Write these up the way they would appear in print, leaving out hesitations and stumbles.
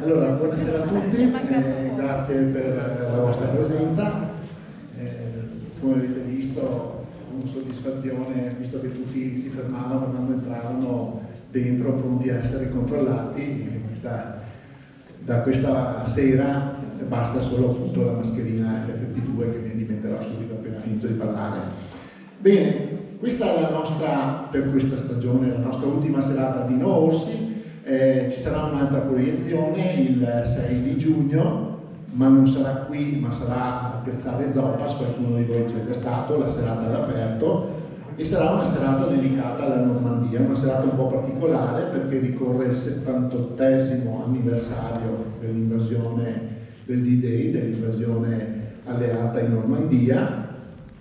Allora, buonasera a tutti, grazie per la vostra presenza. Come avete visto, con soddisfazione, visto che tutti si fermavano quando entravano dentro pronti a essere controllati, da questa sera basta solo appunto la mascherina FFP2 che mi diventerò subito appena finito di parlare. Bene, questa è la nostra, per questa stagione, la nostra ultima serata di No Orsi. Ci sarà un'altra proiezione il 6 di giugno, ma non sarà qui, ma sarà a Piazzale Zoppas, qualcuno di voi c'è già stato, la serata all'aperto, e sarà una serata dedicata alla Normandia, una serata un po' particolare perché ricorre il 78esimo anniversario dell'invasione del D-Day, dell'invasione alleata in Normandia,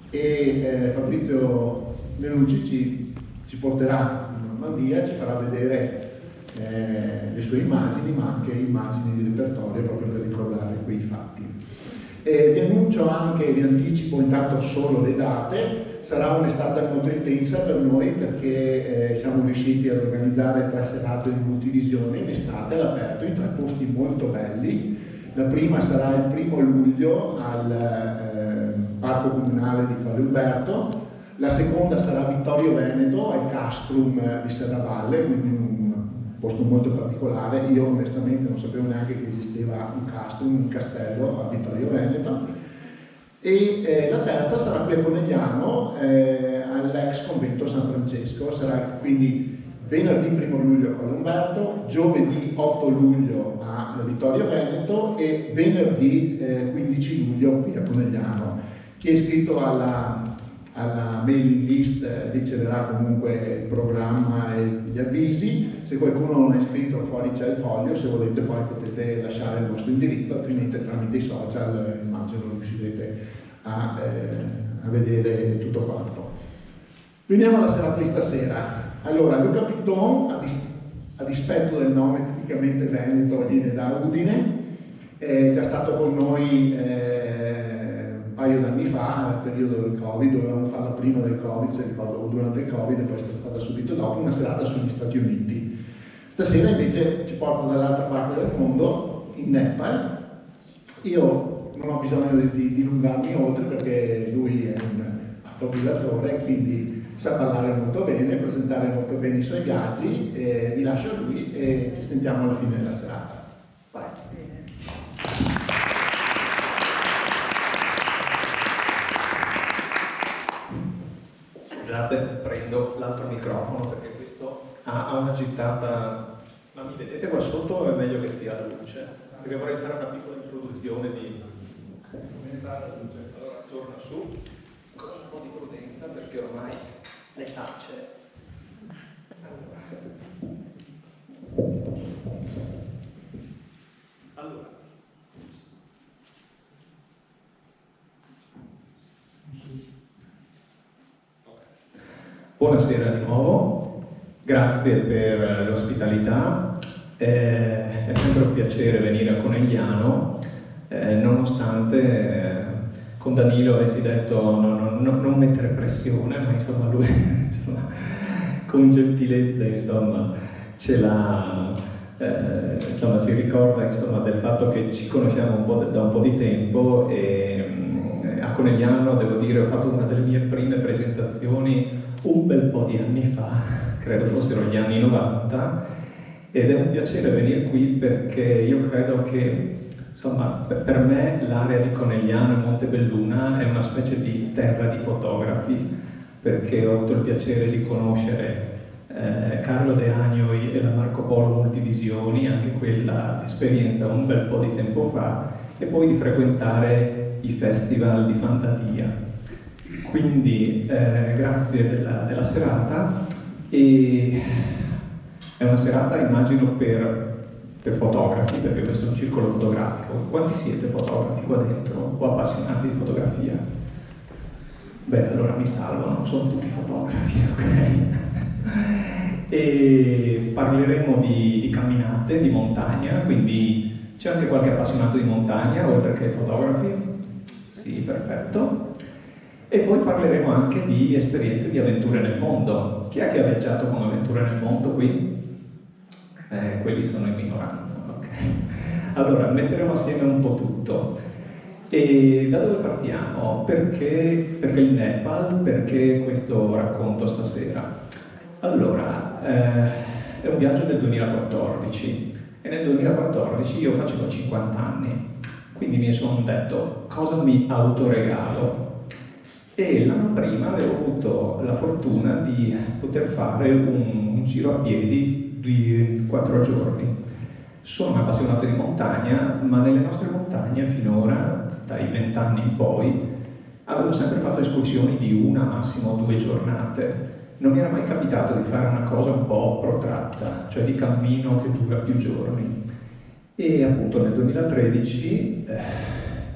e Fabrizio Menucci ci porterà in Normandia, ci farà vedere le sue immagini, ma anche immagini di repertorio proprio per ricordare quei fatti. Vi annuncio anche, vi anticipo intanto solo le date. Sarà un'estate molto intensa per noi perché siamo riusciti ad organizzare 3 serate di multivisione in estate all'aperto in 3 posti molto belli. La prima sarà il 1° luglio al Parco Comunale di Valle Uberto, la seconda sarà a Vittorio Veneto al Castrum di Serravalle, quindi un posto molto particolare. Io onestamente non sapevo neanche che esisteva un castrum, un castello a Vittorio Veneto. E la terza sarà qui a Conegliano all'ex convento San Francesco. Sarà quindi venerdì 1° luglio a Colomberto, giovedì 8 luglio a Vittorio Veneto e venerdì 15 luglio qui a Conegliano. Chi è iscritto alla mailing list riceverà comunque il programma e gli avvisi. Se qualcuno non è iscritto, fuori c'è il foglio, se volete poi potete lasciare il vostro indirizzo, altrimenti tramite i social immagino riuscirete a vedere tutto quanto. Veniamo alla serata di stasera. Allora, Luca Pitton, a dispetto del nome tipicamente veneto, viene da Udine, è già stato con noi un paio d'anni fa, nel periodo del Covid, dovevamo farla prima del Covid, se ricordo, o durante il Covid, e poi è stata fatta subito dopo, una serata sugli Stati Uniti. Stasera invece ci porta dall'altra parte del mondo, in Nepal. Io non ho bisogno di dilungarmi oltre perché lui è un affabulatore, quindi sa parlare molto bene, presentare molto bene i suoi viaggi, e vi lascio a lui e ci sentiamo alla fine della serata. Vai. Scusate, prendo l'altro microfono perché questo ha una gittata. Ma mi vedete qua sotto o è meglio che stia alla luce? Perché vorrei fare una piccola introduzione di come sta la luce. Allora torno su con un po' di prudenza perché ormai le facce. Allora. Buonasera di nuovo, grazie per l'ospitalità, è sempre un piacere venire a Conegliano, nonostante con Danilo avessi detto non mettere pressione, ma insomma lui insomma, con gentilezza insomma, ce l'ha, insomma, si ricorda insomma, del fatto che ci conosciamo da un po' di tempo e a Conegliano, devo dire, ho fatto una delle mie prime presentazioni un bel po' di anni fa, credo fossero gli anni 90, ed è un piacere venire qui perché io credo che, insomma, per me l'area di Conegliano e Montebelluna è una specie di terra di fotografi, perché ho avuto il piacere di conoscere Carlo De Agnoi e la Marco Polo Multivisioni, anche quella esperienza un bel po' di tempo fa, e poi di frequentare i festival di Fantadia. Quindi grazie della serata, e è una serata immagino per fotografi, perché questo è un circolo fotografico. Quanti siete fotografi qua dentro o appassionati di fotografia? Beh, allora mi salvano, sono tutti fotografi, ok? E parleremo di camminate, di montagna, quindi c'è anche qualche appassionato di montagna oltre che fotografi? Sì, perfetto. E poi parleremo anche di esperienze di avventure nel mondo. Chi è che ha viaggiato con avventure nel mondo qui? Quelli sono in minoranza, ok? Allora, metteremo assieme un po' tutto. E da dove partiamo? Perché il Nepal? Perché questo racconto stasera? Allora, è un viaggio del 2014 e nel 2014 io facevo 50 anni, quindi mi sono detto cosa mi autoregalo. E l'anno prima avevo avuto la fortuna di poter fare un giro a piedi di 4 giorni. Sono un appassionato di montagna, ma nelle nostre montagne finora, dai 20 anni in poi, avevo sempre fatto escursioni di 1, massimo 2 giornate. Non mi era mai capitato di fare una cosa un po' protratta, cioè di cammino che dura più giorni. E appunto nel 2013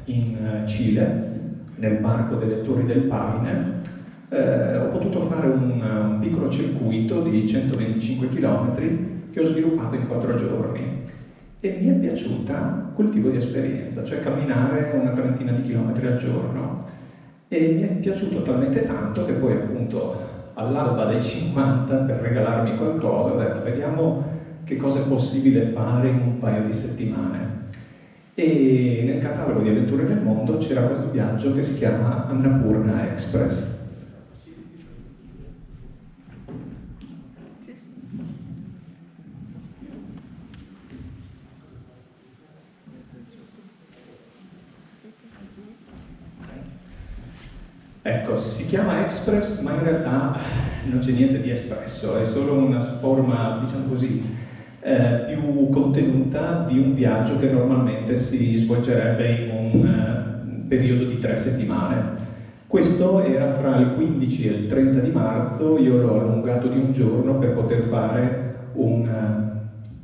in Cile, nel parco delle Torri del Paine, ho potuto fare un piccolo circuito di 125 km che ho sviluppato in 4 giorni e mi è piaciuta quel tipo di esperienza, cioè camminare una trentina di chilometri al giorno, e mi è piaciuto talmente tanto che poi appunto all'alba dei 50, per regalarmi qualcosa, ho detto vediamo che cosa è possibile fare in un paio di settimane. E nel catalogo di Avventure nel Mondo c'era questo viaggio che si chiama Annapurna Express. Ecco, si chiama Express, ma in realtà non c'è niente di espresso, è solo una forma, diciamo così, più contenuta di un viaggio che normalmente si svolgerebbe in un periodo di 3 settimane. Questo era fra il 15 e il 30 di marzo, io l'ho allungato di un giorno per poter fare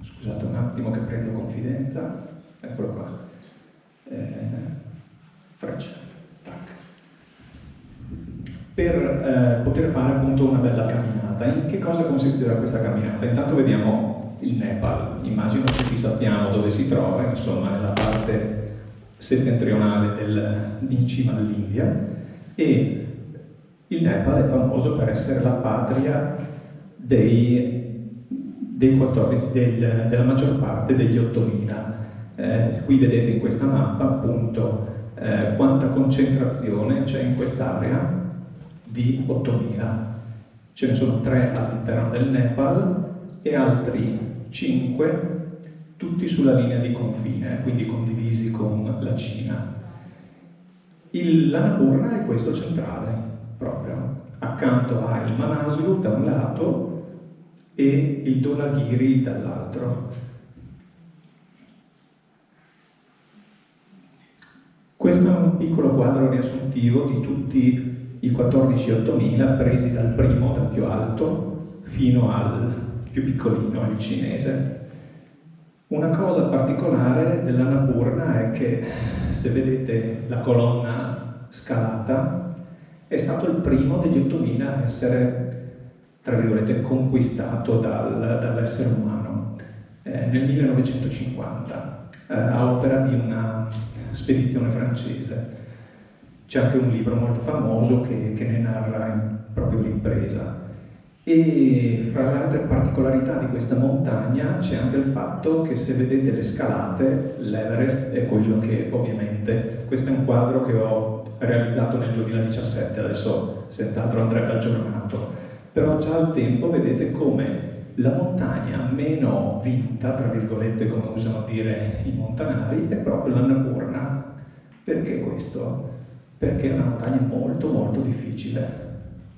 scusate un attimo che prendo confidenza, eccolo qua, freccia, tac. Per poter fare appunto una bella camminata. In che cosa consisterà questa camminata? Intanto vediamo il Nepal, immagino tutti sappiamo dove si trova, insomma nella parte settentrionale in cima all'India, e il Nepal è famoso per essere la patria della maggior parte degli 8000. Qui vedete in questa mappa appunto quanta concentrazione c'è in quest'area di 8000. Ce ne sono 3 all'interno del Nepal e altri 5 tutti sulla linea di confine, quindi condivisi con la Cina. L'Annapurna è questo centrale, proprio. Accanto ha il Manaslu da un lato e il Dholagiri dall'altro. Questo è un piccolo quadro riassuntivo di tutti i 14 8000 presi dal primo, dal più alto, fino al più piccolino, il cinese. Una cosa particolare dell'Annapurna è che, se vedete la colonna scalata, è stato il primo degli 8000 a essere, tra virgolette, conquistato dall'essere umano nel 1950, a opera di una spedizione francese. C'è anche un libro molto famoso che ne narra proprio l'impresa. E fra le altre particolarità di questa montagna c'è anche il fatto che, se vedete le scalate, l'Everest è quello che ovviamente, questo è un quadro che ho realizzato nel 2017, adesso senz'altro andrebbe aggiornato, però già al tempo vedete come la montagna meno vinta, tra virgolette, come usano dire i montanari, è proprio l'Annapurna. Perché questo? Perché è una montagna molto molto difficile.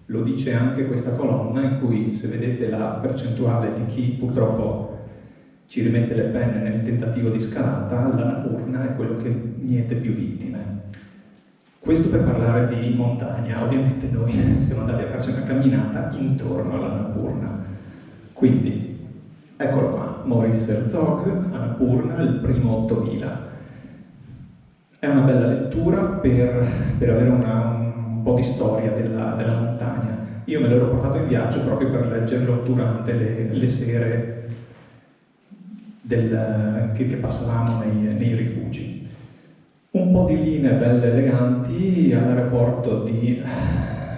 Lo dice anche questa colonna, in cui, se vedete la percentuale di chi purtroppo ci rimette le penne nel tentativo di scalata, l'Annapurna è quello che miete più vittime. Questo per parlare di montagna. Ovviamente noi siamo andati a farci una camminata intorno all'Annapurna. Quindi, eccolo qua, Maurice Herzog, Annapurna, il primo 8000. È una bella lettura per avere un po' di storia della montagna. Io me l'ero portato in viaggio proprio per leggerlo durante le sere che passavamo nei rifugi. Un po' di linee belle eleganti all'aeroporto di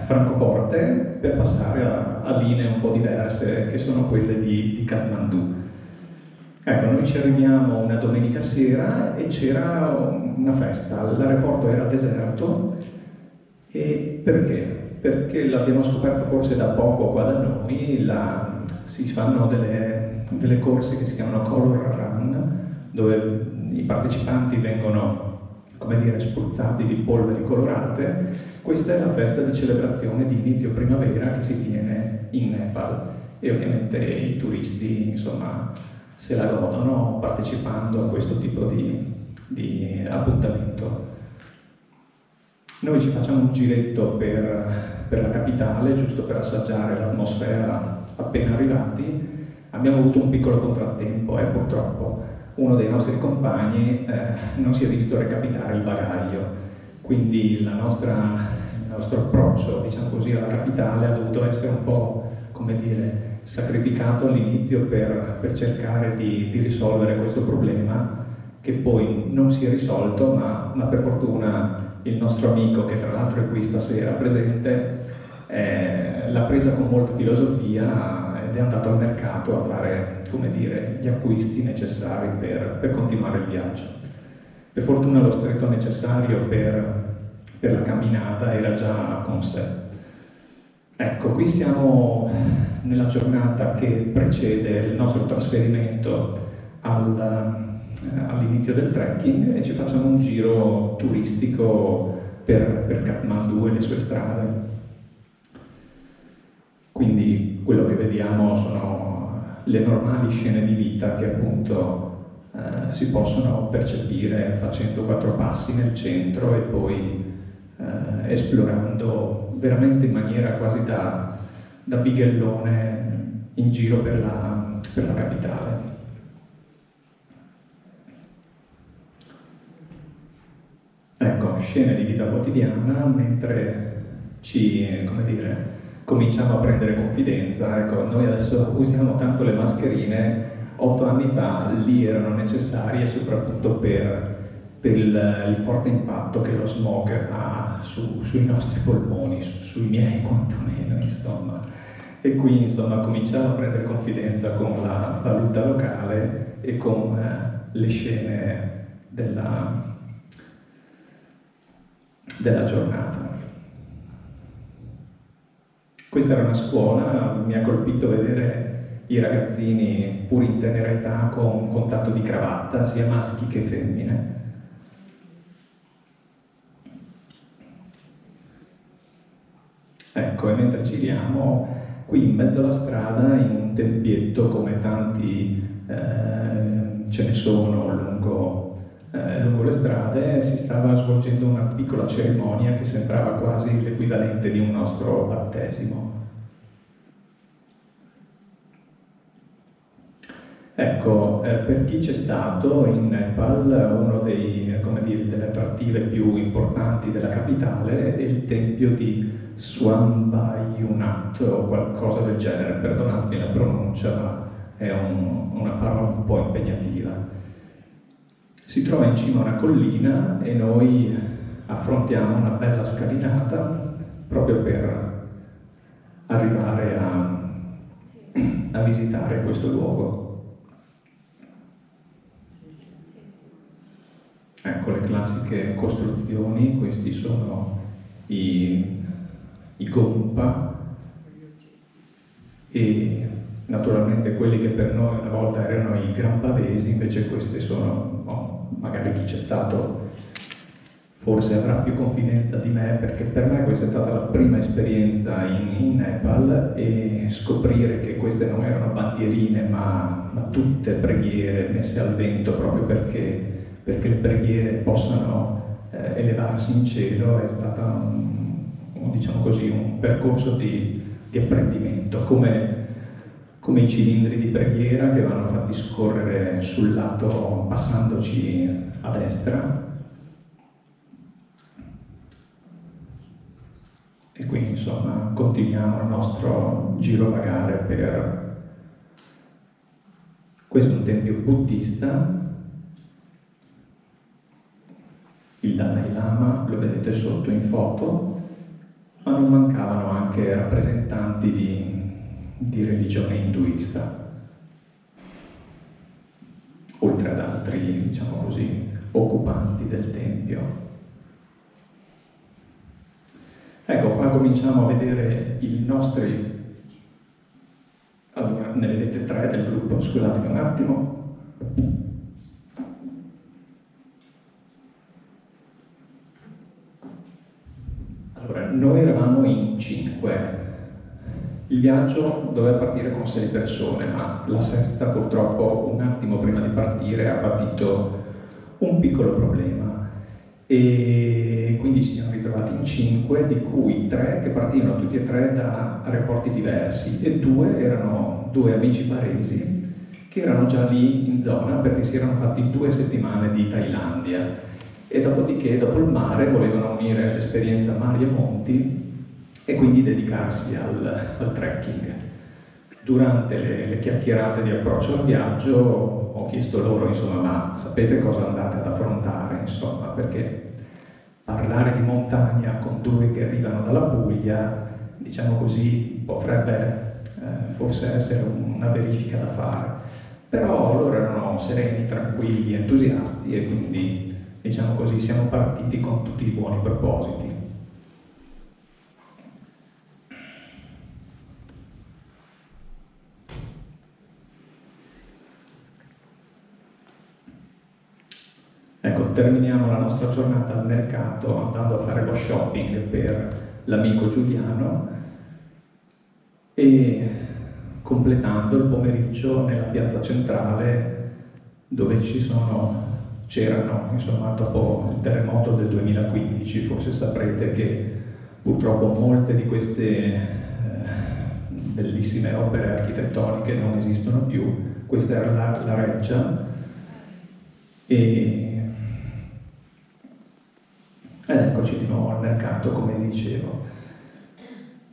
Francoforte, per passare a linee un po' diverse, che sono quelle di Kathmandu. Ecco, noi ci arriviamo una domenica sera e c'era una festa, l'aeroporto era deserto. E perché? Perché l'abbiamo scoperto forse da poco qua da noi, si fanno delle corse che si chiamano Color Run, dove i partecipanti vengono, come dire, spruzzati di polveri colorate. Questa è la festa di celebrazione di inizio primavera che si tiene in Nepal e ovviamente i turisti, insomma, se la godono partecipando a questo tipo di appuntamento. Noi ci facciamo un giretto per la capitale, giusto per assaggiare l'atmosfera appena arrivati. Abbiamo avuto un piccolo contrattempo, purtroppo uno dei nostri compagni non si è visto recapitare il bagaglio, quindi il nostro approccio, diciamo così, alla capitale ha dovuto essere un po', come dire, sacrificato all'inizio per cercare di risolvere questo problema, che poi non si è risolto, ma per fortuna il nostro amico, che tra l'altro è qui stasera presente, l'ha presa con molta filosofia ed è andato al mercato a fare, come dire, gli acquisti necessari per continuare il viaggio. Per fortuna lo stretto necessario per la camminata era già con sé. Ecco, qui siamo nella giornata che precede il nostro trasferimento all'inizio del trekking e ci facciamo un giro turistico per Kathmandu e le sue strade. Quindi quello che vediamo sono le normali scene di vita che appunto si possono percepire facendo 4 passi nel centro e poi esplorando veramente in maniera quasi da bighellone in giro per la capitale. Ecco, scene di vita quotidiana mentre come dire, cominciamo a prendere confidenza. Ecco, noi adesso usiamo tanto le mascherine, 8 anni fa lì erano necessarie soprattutto per il forte impatto che lo smog ha sui nostri polmoni, sui miei quantomeno, insomma. E qui, insomma, cominciamo a prendere confidenza con la valuta locale e con le scene della giornata. Questa era una scuola, mi ha colpito vedere i ragazzini pur in tenera età con contatto di cravatta, sia maschi che femmine. Ecco, e mentre giriamo qui in mezzo alla strada, in un tempietto come tanti ce ne sono lungo le strade, si stava svolgendo una piccola cerimonia che sembrava quasi l'equivalente di un nostro battesimo. Ecco, per chi c'è stato in Nepal, uno delle attrattive più importanti della capitale è il tempio di Swambayunat o qualcosa del genere, perdonatemi la pronuncia, ma è una parola un po' impegnativa. Si trova in cima a una collina e noi affrontiamo una bella scalinata proprio per arrivare a visitare questo luogo. Ecco le classiche costruzioni, questi sono i gompa e naturalmente quelli che per noi una volta erano i gran pavesi, invece questi sono, magari chi c'è stato forse avrà più confidenza di me, perché per me questa è stata la prima esperienza in Nepal e scoprire che queste non erano bandierine ma tutte preghiere messe al vento proprio perché le preghiere possano elevarsi in cielo è stata diciamo così, un percorso di apprendimento, come i cilindri di preghiera che vanno fatti scorrere sul lato passandoci a destra. E quindi insomma continuiamo il nostro girovagare per questo è un tempio buddista. Il Dalai Lama lo vedete sotto in foto, ma non mancavano anche rappresentanti di religione induista. oltre ad altri, diciamo così, occupanti del tempio. Ecco, qua cominciamo a vedere i nostri. Allora, ne vedete 3 del gruppo, scusatemi un attimo. Allora, noi eravamo in 5. Il viaggio doveva partire con 6 persone, ma la sesta purtroppo un attimo prima di partire ha patito un piccolo problema e quindi ci siamo ritrovati in 5, di cui 3 che partivano tutti e 3 da aeroporti diversi e 2 erano 2 amici baresi che erano già lì in zona perché si erano fatti 2 settimane di Thailandia e dopodiché dopo il mare volevano unire l'esperienza mari e monti e quindi dedicarsi al trekking. Durante le chiacchierate di approccio al viaggio ho chiesto loro, insomma, ma sapete cosa andate ad affrontare, insomma, perché parlare di montagna con 2 che arrivano dalla Puglia, diciamo così, potrebbe forse essere una verifica da fare. Però loro erano sereni, tranquilli, entusiasti e quindi, diciamo così, siamo partiti con tutti i buoni propositi. Ecco, terminiamo la nostra giornata al mercato andando a fare lo shopping per l'amico Giuliano e completando il pomeriggio nella piazza centrale dove c'erano, insomma, dopo il terremoto del 2015, forse saprete che purtroppo molte di queste bellissime opere architettoniche non esistono più. Questa era la reggia ed eccoci di nuovo al mercato, come dicevo.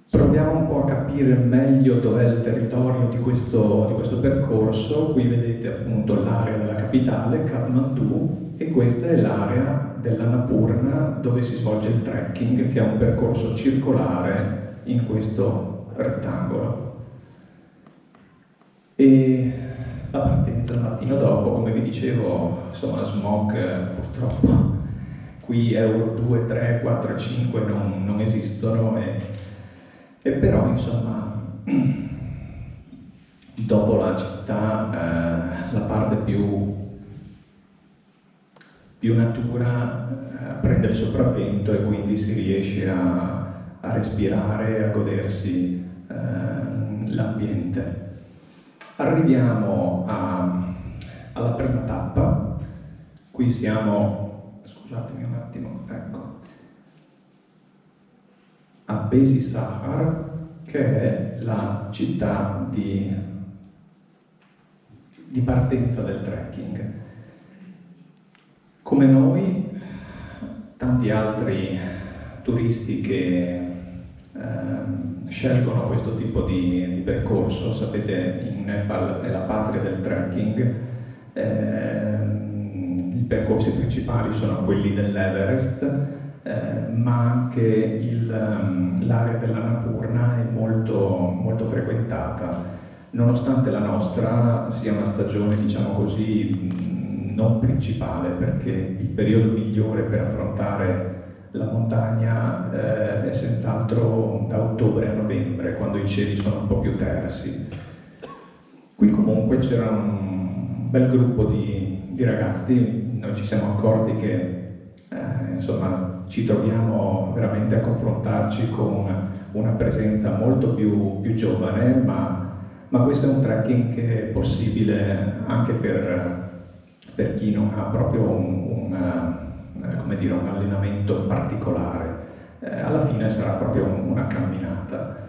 Proviamo un po' a capire meglio dov'è il territorio di questo percorso. Qui vedete appunto l'area della capitale, Kathmandu, e questa è l'area dell'Annapurna dove si svolge il trekking, che è un percorso circolare in questo rettangolo. E la partenza il mattino dopo, come vi dicevo, insomma, smog purtroppo qui Euro 2, 3, 4 e 5 non esistono e però insomma dopo la città la parte più natura prende il sopravvento e quindi si riesce a respirare, a godersi l'ambiente. Arriviamo alla prima tappa, qui siamo, scusatemi un attimo, ecco, a Besi Sahar, che è la città di partenza del trekking. Come noi, tanti altri turisti che scelgono questo tipo di percorso, sapete, in Nepal è la patria del trekking, i percorsi principali sono quelli dell'Everest, ma anche l'area dell'Annapurna è molto, molto frequentata, nonostante la nostra sia una stagione, diciamo così, non principale, perché il periodo migliore per affrontare la montagna è senz'altro da ottobre a novembre, quando i cieli sono un po' più tersi. Qui comunque c'era un bel gruppo di ragazzi, noi ci siamo accorti che insomma ci troviamo veramente a confrontarci con una presenza molto più giovane, ma questo è un trekking che è possibile anche per chi non ha proprio come dire, un allenamento particolare. Alla fine sarà proprio una camminata.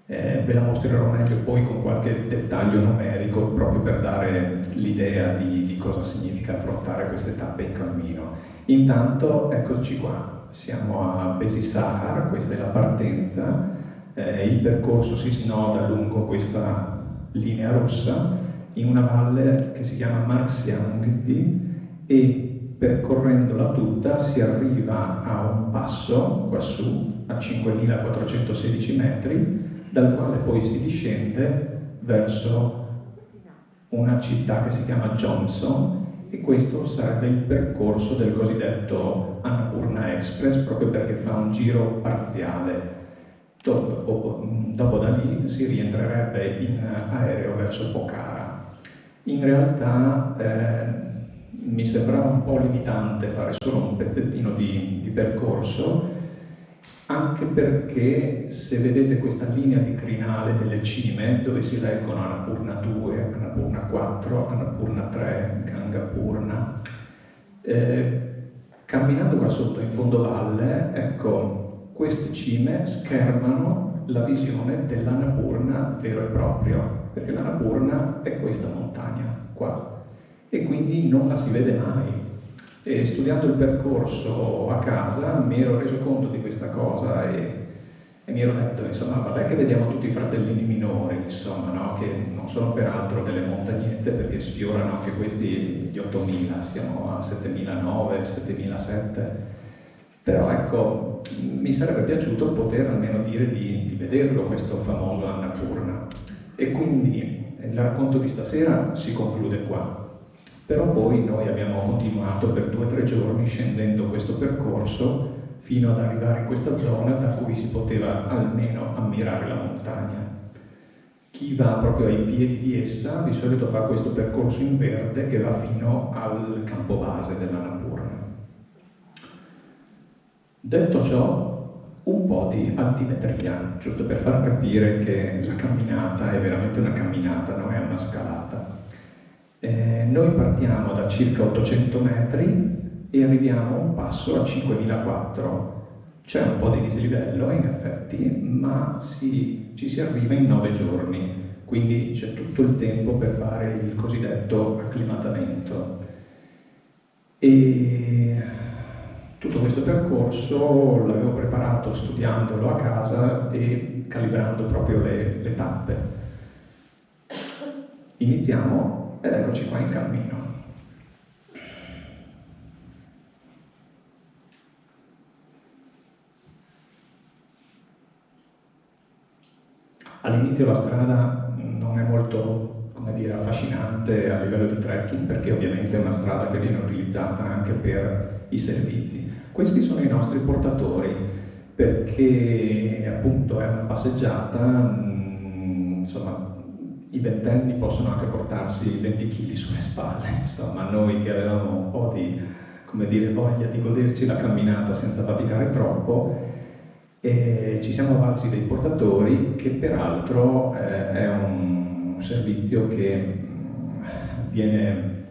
Ve la mostrerò meglio poi con qualche dettaglio numerico proprio per dare l'idea di cosa significa affrontare queste tappe in cammino. Intanto eccoci qua, siamo a Besi Sahar, questa è la partenza, il percorso si snoda lungo questa linea rossa in una valle che si chiama Marsiangdi e percorrendola tutta si arriva a un passo quassù a 5.416 metri, dal quale poi si discende verso una città che si chiama Johnson e questo sarebbe il percorso del cosiddetto Annapurna Express, proprio perché fa un giro parziale. Dopo da lì si rientrerebbe in aereo verso Pokhara. In realtà mi sembrava un po' limitante fare solo un pezzettino di percorso, anche perché se vedete questa linea di crinale delle cime, dove si leggono Annapurna 2, Annapurna 4, Annapurna 3, Gangapurna, camminando qua sotto in fondovalle, ecco, queste cime schermano la visione dell'Annapurna vero e proprio, perché l'Annapurna è questa montagna qua, e quindi non la si vede mai. E studiando il percorso a casa mi ero reso conto di questa cosa e mi ero detto, insomma, vabbè che vediamo tutti i fratellini minori, insomma, no? Che non sono peraltro delle montagnette, perché sfiorano anche questi gli 8.000, siamo a 7.009, 7.007, però ecco, mi sarebbe piaciuto poter almeno dire di vederlo questo famoso Annapurna, e quindi il racconto di stasera si conclude qua. Però poi noi abbiamo continuato per 2 o 3 giorni scendendo questo percorso fino ad arrivare in questa zona da cui si poteva almeno ammirare la montagna. Chi va proprio ai piedi di essa di solito fa questo percorso in verde che va fino al campo base dell'Annapurna. Detto ciò, un po' di altimetria, giusto per far capire che la camminata è veramente una camminata, non è una scalata. Noi partiamo da circa 800 metri e arriviamo a un passo a 5004. C'è un po' di dislivello in effetti, ma ci si arriva in 9 giorni, quindi c'è tutto il tempo per fare il cosiddetto acclimatamento. E tutto questo percorso l'avevo preparato studiandolo a casa e calibrando proprio le tappe. Iniziamo ed eccoci qua in cammino. All'inizio la strada non è molto, come dire, affascinante a livello di trekking, perché ovviamente è una strada che viene utilizzata anche per i servizi. Questi sono i nostri portatori, perché appunto è una passeggiata, insomma, i ventenni possono anche portarsi 20 kg sulle spalle, insomma, noi che avevamo un po' di, come dire, voglia di goderci la camminata senza faticare troppo, e ci siamo avvalsi dei portatori, che peraltro è un servizio che viene,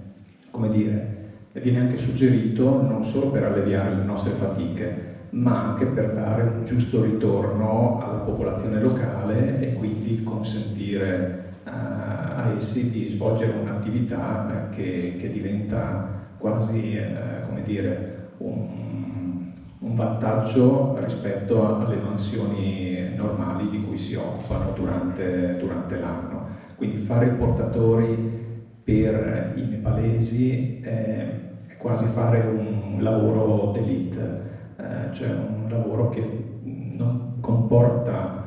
come dire, viene anche suggerito non solo per alleviare le nostre fatiche, ma anche per dare un giusto ritorno alla popolazione locale e quindi consentire a essi di svolgere un'attività che diventa quasi, come dire, un vantaggio rispetto alle mansioni normali di cui si occupano durante l'anno. Quindi fare i portatori per i nepalesi è quasi fare un lavoro d'élite, cioè un lavoro che non comporta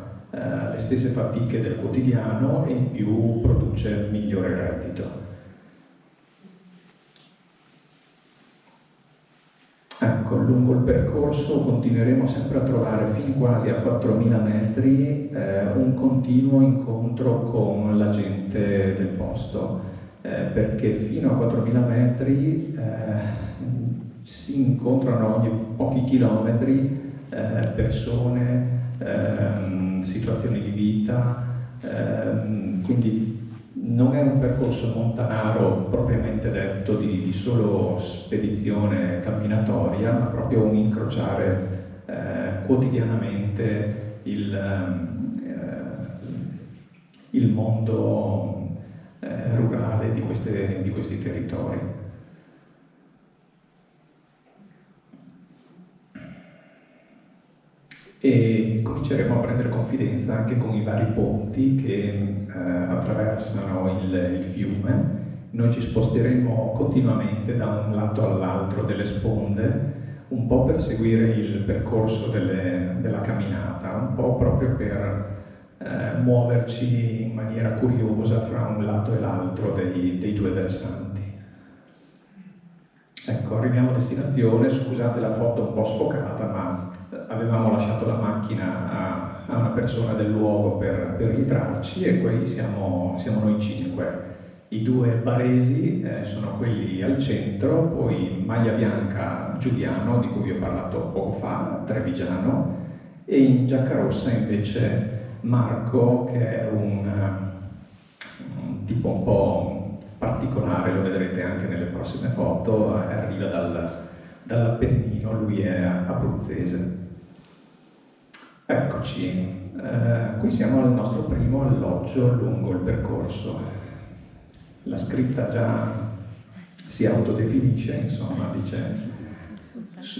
le stesse fatiche del quotidiano e in più produce migliore reddito. Ecco, lungo il percorso continueremo sempre a trovare fin quasi a 4.000 metri un continuo incontro con la gente del posto, perché fino a 4.000 metri si incontrano ogni pochi chilometri persone, situazioni di vita, quindi non è un percorso montanaro propriamente detto di solo spedizione camminatoria, ma proprio un incrociare quotidianamente il mondo rurale di questi territori. E cominceremo a prendere confidenza anche con i vari ponti che attraversano il fiume. Noi ci sposteremo continuamente da un lato all'altro delle sponde, un po' per seguire il percorso della camminata, un po' proprio per muoverci in maniera curiosa fra un lato e l'altro dei 2 versanti. Ecco, arriviamo a destinazione, scusate la foto un po' sfocata, ma avevamo lasciato la macchina a una persona del luogo per ritrarci e poi siamo noi 5. I 2 baresi sono quelli al centro, poi maglia bianca Giuliano, di cui vi ho parlato poco fa, trevigiano, e in giacca rossa invece Marco, che è un tipo un po' particolare, lo vedrete anche nelle prossime foto, arriva dall'Appennino, lui è abruzzese. Eccoci, qui siamo al nostro primo alloggio lungo il percorso. La scritta già si autodefinisce, insomma, dice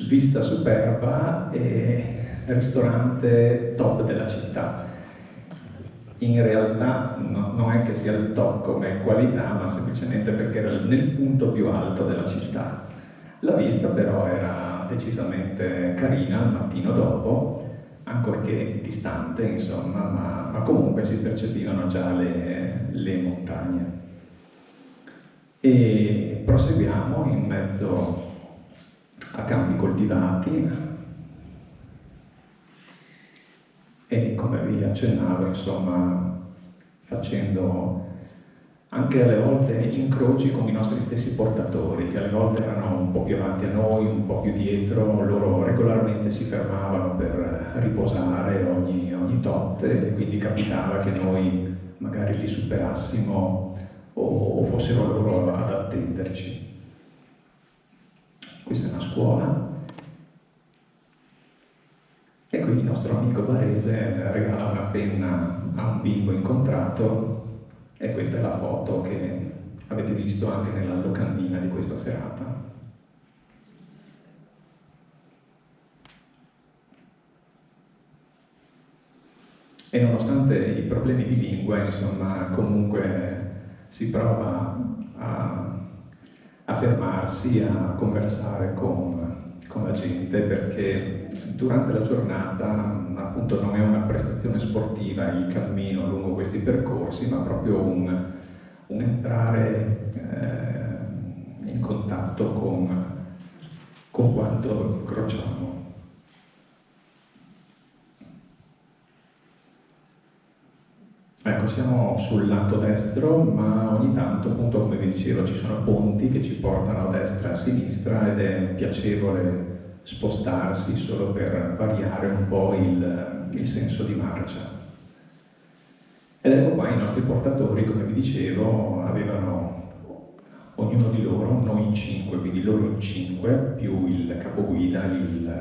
vista superba e ristorante top della città. In realtà non è che sia il top come qualità, ma semplicemente perché era nel punto più alto della città. La vista però era decisamente carina il mattino dopo, ancorché distante, insomma, ma comunque si percepivano già le montagne. E proseguiamo in mezzo a campi coltivati e, come vi accennavo, insomma, facendo anche alle volte incroci con i nostri stessi portatori, che alle volte erano un po' più avanti a noi, un po' più dietro. Loro regolarmente si fermavano per riposare ogni tot, e quindi capitava che noi magari li superassimo o fossero loro ad attenderci. Questa è una scuola e qui il nostro amico barese regala una penna a un bimbo incontrato, e questa è la foto che avete visto anche nella locandina di questa serata. E nonostante i problemi di lingua, insomma, comunque si prova a fermarsi, a conversare con la gente, perché durante la giornata appunto non è una prestazione sportiva il cammino lungo questi percorsi, ma proprio un entrare in contatto con quanto incrociamo. Ecco, siamo sul lato destro, ma ogni tanto, appunto, come vi dicevo, ci sono ponti che ci portano a destra e a sinistra ed è piacevole spostarsi solo per variare un po' il senso di marcia. Ed ecco qua i nostri portatori, come vi dicevo, avevano ognuno di loro, noi in 5, quindi loro in 5, più il capoguida,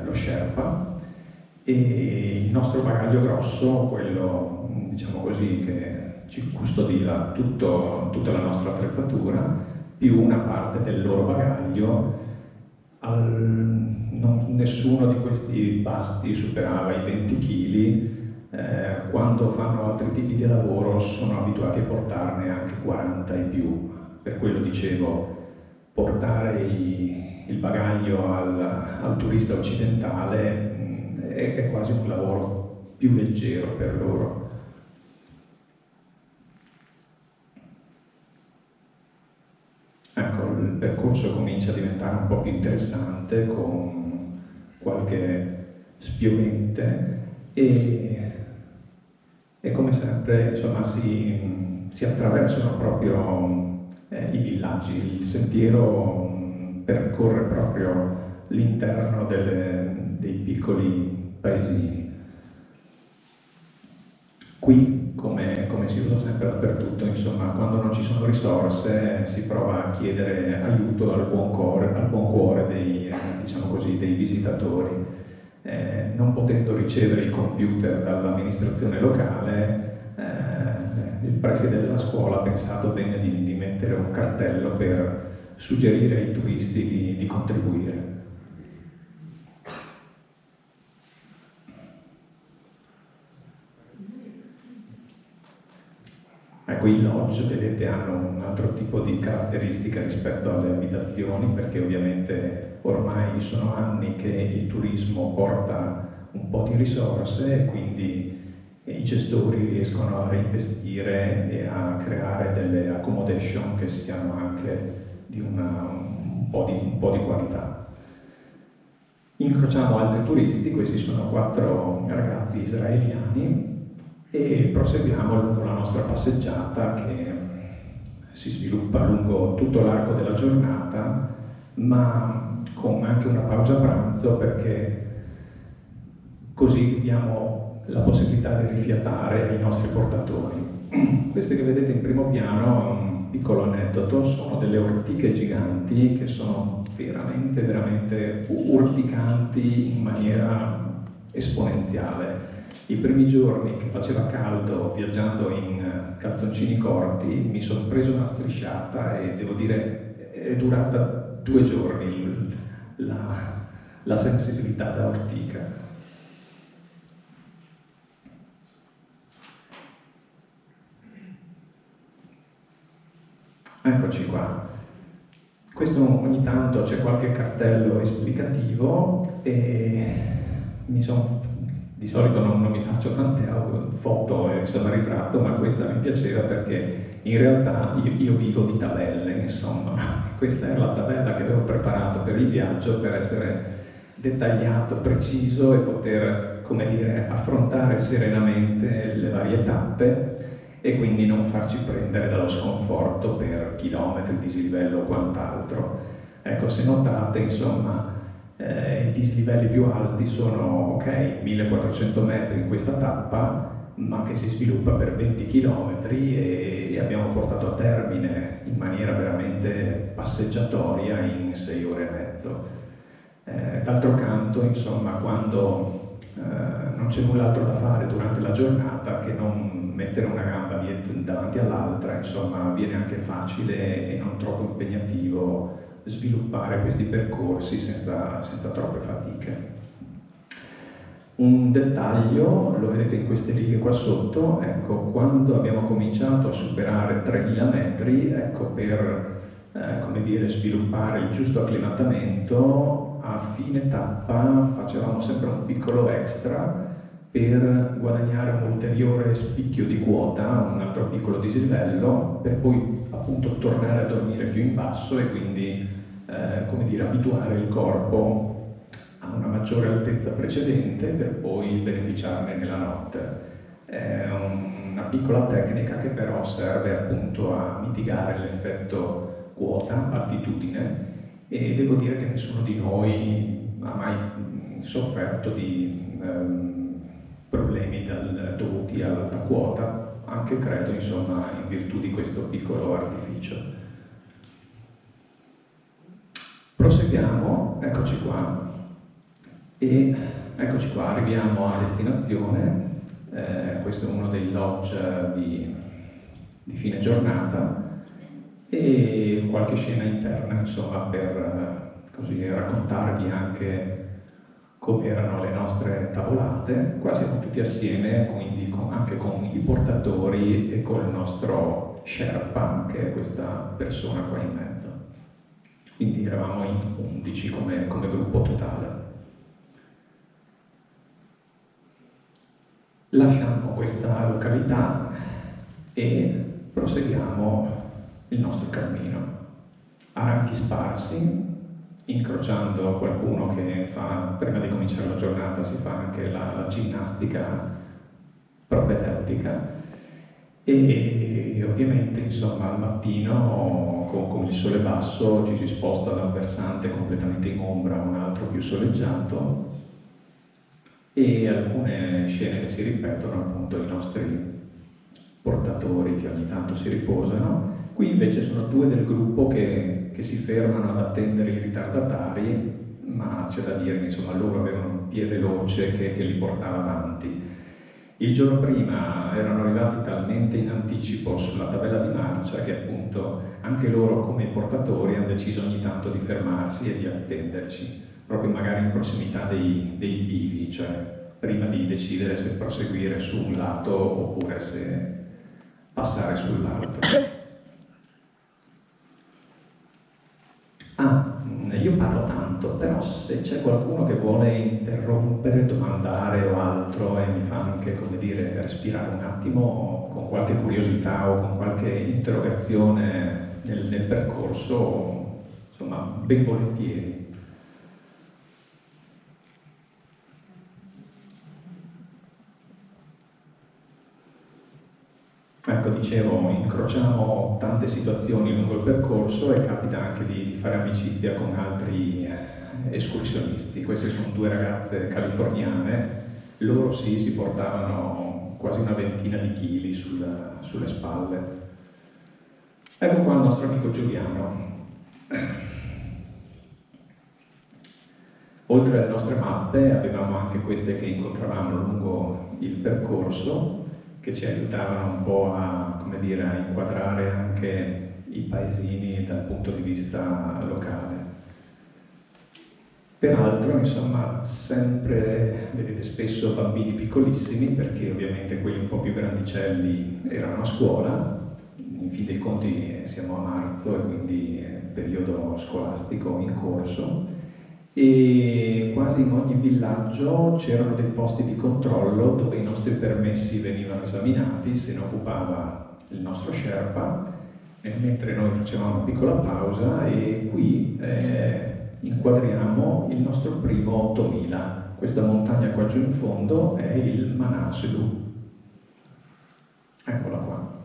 lo Sherpa, e il nostro bagaglio grosso, quello diciamo così che ci custodiva tutta la nostra attrezzatura, più una parte del loro bagaglio. Nessuno di questi basti superava i 20 kg, quando fanno altri tipi di lavoro sono abituati a portarne anche 40 e più. Per quello dicevo, portare il bagaglio al turista occidentale è quasi un lavoro più leggero per loro. Ecco, il percorso comincia a diventare un po' più interessante, con qualche spiovente, e come sempre, insomma, si attraversano proprio i villaggi. Il sentiero percorre proprio l'interno dei piccoli paesini. Qui, come si usa sempre dappertutto, insomma, quando non ci sono risorse si prova a chiedere aiuto al buon cuore diciamo così, dei visitatori. Non potendo ricevere il computer dall'amministrazione locale, il preside della scuola ha pensato bene di mettere un cartello per suggerire ai turisti di contribuire. Ecco, i lodge, vedete, hanno un altro tipo di caratteristica rispetto alle abitazioni, perché ovviamente ormai sono anni che il turismo porta un po' di risorse e quindi i gestori riescono a reinvestire e a creare delle accommodation che siano anche di un un po' di qualità. Incrociamo altri turisti, questi sono 4 ragazzi israeliani, e proseguiamo lungo la nostra passeggiata che si sviluppa lungo tutto l'arco della giornata, ma con anche una pausa pranzo, perché così diamo la possibilità di rifiatare ai nostri portatori. Queste che vedete in primo piano, un piccolo aneddoto, sono delle ortiche giganti che sono veramente urticanti in maniera esponenziale. I primi giorni che faceva caldo, viaggiando in calzoncini corti, mi sono preso una strisciata e devo dire è durata 2 giorni la sensibilità da ortica. Eccoci qua. Questo ogni tanto c'è qualche cartello esplicativo e di solito non mi faccio tante foto e ritratto, ma questa mi piaceva perché in realtà io vivo di tabelle, insomma. Questa è la tabella che avevo preparato per il viaggio per essere dettagliato, preciso e poter, come dire, affrontare serenamente le varie tappe e quindi non farci prendere dallo sconforto per chilometri, dislivello o quant'altro. Ecco, se notate, insomma, i dislivelli più alti sono, ok, 1400 metri in questa tappa, ma che si sviluppa per 20 km e abbiamo portato a termine in maniera veramente passeggiatoria in 6 ore e mezzo. D'altro canto, insomma, quando non c'è null'altro da fare durante la giornata che non mettere una gamba davanti all'altra, insomma, viene anche facile e non troppo impegnativo sviluppare questi percorsi senza troppe fatiche. Un dettaglio, lo vedete in queste righe qua sotto, ecco, quando abbiamo cominciato a superare 3000 metri, ecco, per come dire, sviluppare il giusto acclimatamento, a fine tappa facevamo sempre un piccolo extra per guadagnare un ulteriore spicchio di quota, un altro piccolo dislivello, per poi appunto tornare a dormire più in basso e quindi come dire, abituare il corpo a una maggiore altezza precedente per poi beneficiarne nella notte. È una piccola tecnica che però serve appunto a mitigare l'effetto quota, altitudine, e devo dire che nessuno di noi ha mai sofferto di problemi dovuti all'alta quota, anche credo, insomma, in virtù di questo piccolo artificio. Proseguiamo, eccoci qua, e eccoci qua, arriviamo a destinazione. Questo è uno dei lodge di fine giornata e qualche scena interna, insomma, per così raccontarvi anche come erano le nostre tavolate. Qua siamo tutti assieme, quindi anche con i portatori e con il nostro Sherpa, che è questa persona qua in mezzo. Quindi eravamo in 11 come gruppo totale. Lasciamo questa località e proseguiamo il nostro cammino. A ranchi sparsi, incrociando qualcuno che prima di cominciare la giornata si fa anche la ginnastica propedeutica e ovviamente, insomma, al mattino con il sole basso ci si sposta da un versante completamente in ombra a un altro più soleggiato e alcune scene che si ripetono, appunto, i nostri portatori che ogni tanto si riposano. Qui invece sono 2 del gruppo che si fermano ad attendere i ritardatari, ma c'è da dire che, insomma, loro avevano un piede veloce che li portava avanti. Il giorno prima erano arrivati talmente in anticipo sulla tabella di marcia che appunto anche loro come portatori hanno deciso ogni tanto di fermarsi e di attenderci, proprio magari in prossimità dei bivi, cioè prima di decidere se proseguire su un lato oppure se passare sull'altro. Io parlo tanto, però se c'è qualcuno che vuole interrompere, domandare o altro e mi fa anche, come dire, respirare un attimo con qualche curiosità o con qualche interrogazione nel percorso, insomma, ben volentieri. Ecco, dicevo, incrociamo tante situazioni lungo il percorso e capita anche di fare amicizia con altri escursionisti. Queste sono due ragazze californiane, loro sì, si portavano quasi una ventina di chili sulle spalle. Ecco qua il nostro amico Giuliano. Oltre alle nostre mappe avevamo anche queste che incontravamo lungo il percorso, che ci aiutavano un po' a, come dire, a inquadrare anche i paesini dal punto di vista locale. Peraltro, insomma, sempre, vedete spesso bambini piccolissimi, perché ovviamente quelli un po' più grandicelli erano a scuola, in fin dei conti siamo a marzo e quindi è periodo scolastico in corso, e quasi in ogni villaggio c'erano dei posti di controllo dove i nostri permessi venivano esaminati, se ne occupava il nostro Sherpa, mentre noi facevamo una piccola pausa, e qui inquadriamo il nostro primo 8000. Questa montagna qua giù in fondo è il Manaslu. Eccola qua.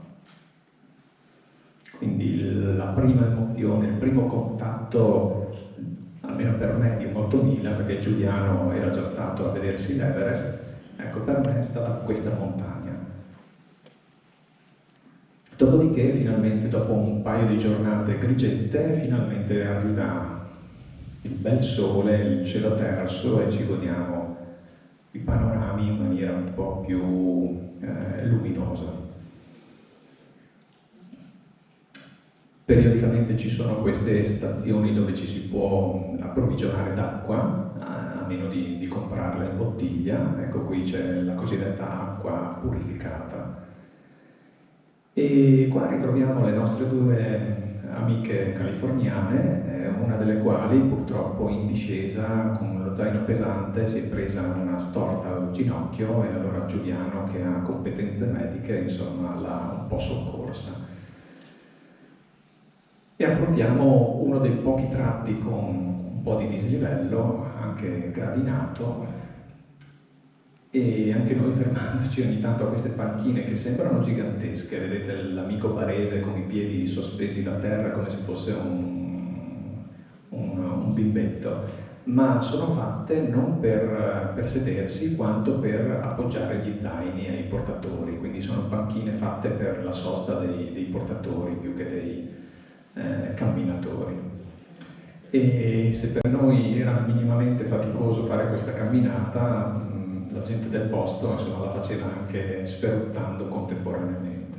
Quindi la prima emozione, il primo contatto, almeno per me, di un 8000, perché Giuliano era già stato a vedersi l'Everest, ecco, per me è stata questa montagna. Dopodiché, finalmente, dopo un paio di giornate grigette, finalmente arriva il bel sole, il cielo terso, e ci godiamo i panorami in maniera un po' più luminosa. Periodicamente ci sono queste stazioni dove ci si può approvvigionare d'acqua, a meno di comprarla in bottiglia. Ecco, qui c'è la cosiddetta acqua purificata. E qua ritroviamo le nostre due amiche californiane, una delle quali purtroppo in discesa con lo zaino pesante si è presa una storta al ginocchio, e allora Giuliano, che ha competenze mediche, insomma, l'ha un po' soccorsa. E affrontiamo uno dei pochi tratti con un po' di dislivello, anche gradinato, e anche noi fermandoci ogni tanto a queste panchine che sembrano gigantesche. Vedete l'amico barese con i piedi sospesi da terra come se fosse un bimbetto, ma sono fatte non per sedersi quanto per appoggiare gli zaini ai portatori, quindi sono panchine fatte per la sosta dei portatori più che dei camminatori. E se per noi era minimamente faticoso fare questa camminata, la gente del posto, insomma, la faceva anche sferruzzando contemporaneamente.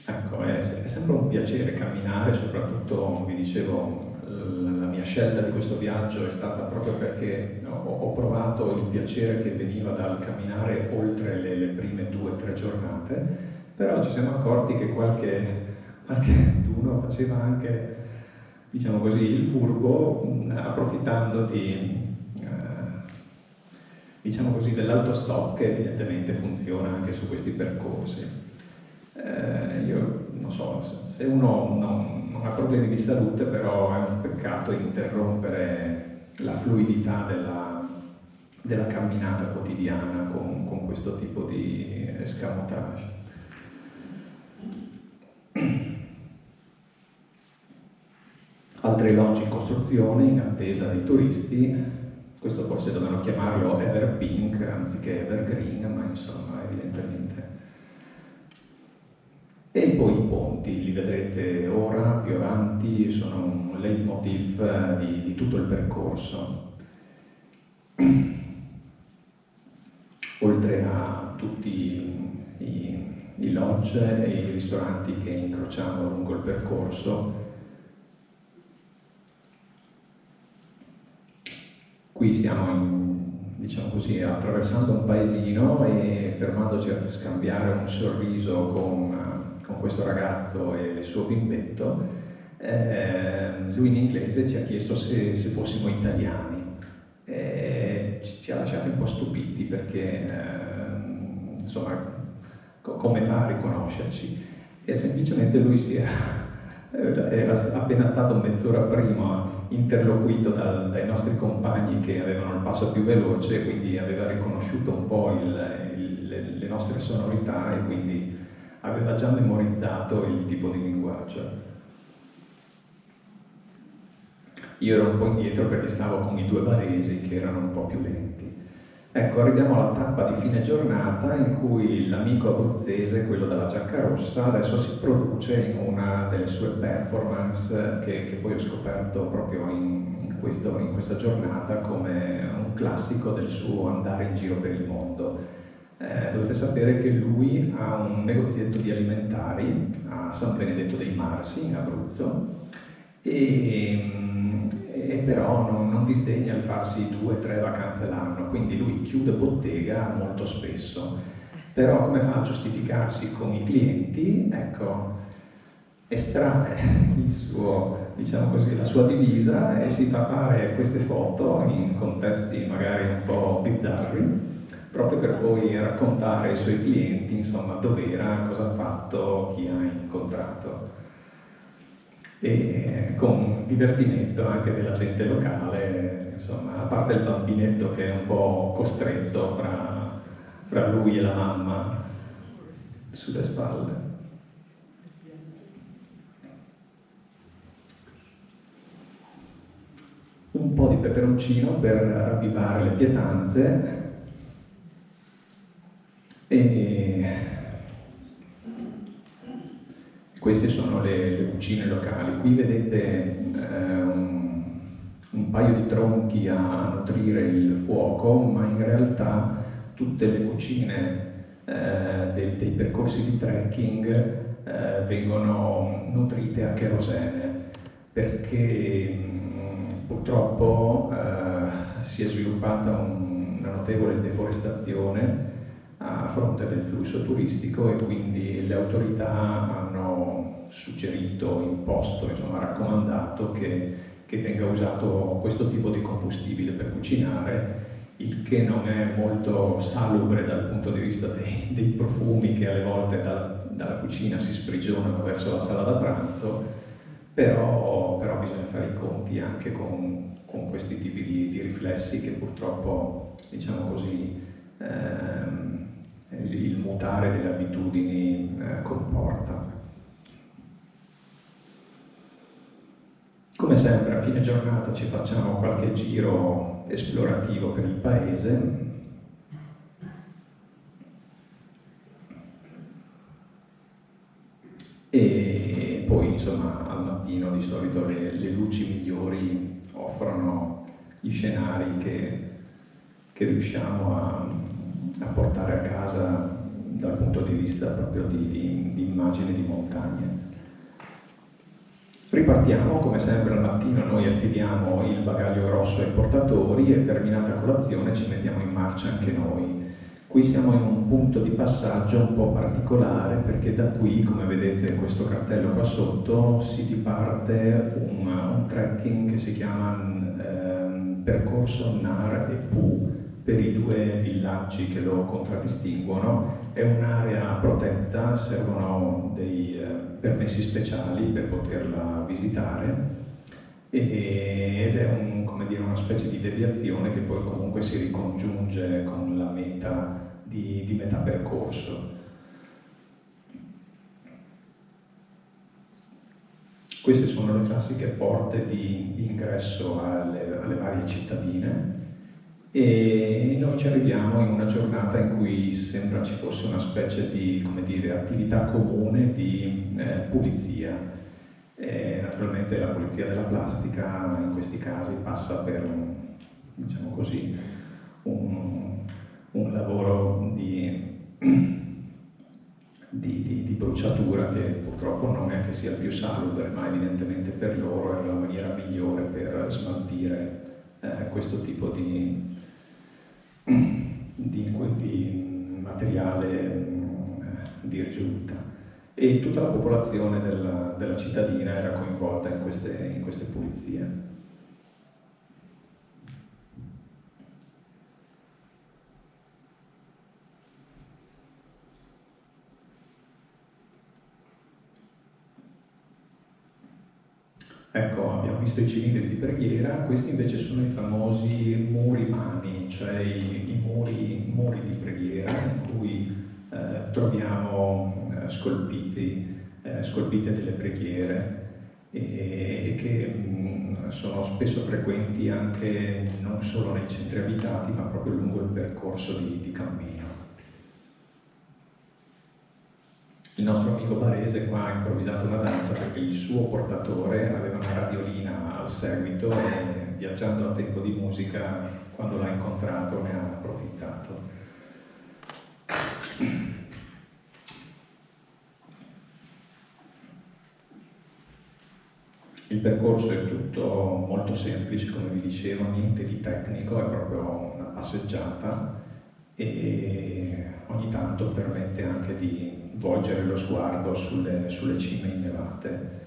Ecco, è sempre un piacere camminare, soprattutto, vi dicevo, la mia scelta di questo viaggio è stata proprio perché ho provato il piacere che veniva dal camminare oltre le prime 2 o 3 giornate, però ci siamo accorti che qualcuno faceva anche, diciamo così, il furbo, approfittando diciamo così, dell'autostop, che evidentemente funziona anche su questi percorsi. Io non so, se uno non ha problemi di salute, però è un peccato interrompere la fluidità della camminata quotidiana con questo tipo di escamotage. Altri alloggi in costruzione, in attesa dei turisti. Questo forse dovevano chiamarlo Everpink anziché Evergreen, ma insomma, evidentemente. E poi i ponti, li vedrete ora, più avanti, sono un leitmotiv di tutto il percorso. Oltre a tutti i lodge e i ristoranti che incrociamo lungo il percorso, qui stiamo, diciamo così, attraversando un paesino e fermandoci a scambiare un sorriso con questo ragazzo e il suo bimbetto. Lui in inglese ci ha chiesto se fossimo italiani. ci ha lasciati un po' stupiti perché, insomma, come fa a riconoscerci? E semplicemente lui era appena stato mezz'ora prima interloquito dai nostri compagni che avevano il passo più veloce, quindi aveva riconosciuto un po' le nostre sonorità e quindi aveva già memorizzato il tipo di linguaggio. Io ero un po' indietro perché stavo con i 2 baresi che erano un po' più lenti. Ecco, arriviamo alla tappa di fine giornata in cui l'amico abruzzese, quello della giacca rossa, adesso si produce in una delle sue performance che poi ho scoperto proprio in questa giornata come un classico del suo andare in giro per il mondo. Dovete sapere che lui ha un negozietto di alimentari a San Benedetto dei Marsi, in Abruzzo, e però non disdegna il farsi 2 o 3 vacanze l'anno, quindi lui chiude bottega molto spesso, però come fa a giustificarsi con i clienti? Ecco, estrae diciamo così, la sua divisa e si fa fare queste foto in contesti magari un po' bizzarri, proprio per poi raccontare ai suoi clienti, insomma, dov'era, cosa ha fatto, chi ha incontrato. E con divertimento anche della gente locale, insomma, a parte il bambinetto che è un po' costretto fra lui e la mamma sulle spalle. Un po' di peperoncino per ravvivare le pietanze e queste sono le cucine locali. Qui vedete un paio di tronchi a nutrire il fuoco, ma in realtà tutte le cucine dei percorsi di trekking vengono nutrite a cherosene, perché purtroppo si è sviluppata una notevole deforestazione a fronte del flusso turistico e quindi le autorità hanno suggerito, imposto, insomma raccomandato che venga usato questo tipo di combustibile per cucinare, il che non è molto salubre dal punto di vista dei profumi che alle volte dalla cucina si sprigionano verso la sala da pranzo, però bisogna fare i conti anche con questi tipi di riflessi che purtroppo, diciamo così, il mutare delle abitudini comporta. Come sempre a fine giornata ci facciamo qualche giro esplorativo per il paese e poi insomma al mattino di solito le luci migliori offrono gli scenari che riusciamo a portare a casa dal punto di vista proprio di immagini di montagne. Ripartiamo, come sempre al mattino noi affidiamo il bagaglio grosso ai portatori e terminata colazione ci mettiamo in marcia anche noi. Qui siamo in un punto di passaggio un po' particolare perché da qui, come vedete questo cartello qua sotto, si diparte un trekking che si chiama Percorso Nar e Pu, per i 2 villaggi che lo contraddistinguono. È un'area protetta, servono dei permessi speciali per poterla visitare ed è una specie di deviazione che poi comunque si ricongiunge con la meta di metà percorso. Queste sono le classiche porte di ingresso alle varie cittadine e noi ci arriviamo in una giornata in cui sembra ci fosse una specie di, come dire, attività comune di pulizia. Naturalmente la pulizia della plastica in questi casi passa per, diciamo così, un lavoro di bruciatura che purtroppo non è che sia il più salubre, ma evidentemente per loro è la maniera migliore per smaltire questo tipo di materiale di rigiunta. E tutta la popolazione della cittadina era coinvolta in queste pulizie. Ecco, abbiamo visto i cilindri di preghiera, questi invece sono i famosi muri mani, cioè i muri di preghiera in cui troviamo scolpite delle preghiere e che sono spesso frequenti anche non solo nei centri abitati ma proprio lungo il percorso di cammino. Il nostro amico barese qua ha improvvisato una danza perché il suo portatore aveva una radiolina al seguito e viaggiando a tempo di musica, quando l'ha incontrato, ne ha approfittato. Il percorso è tutto molto semplice, come vi dicevo, niente di tecnico, è proprio una passeggiata e ogni tanto permette anche di volgere lo sguardo sulle cime innevate.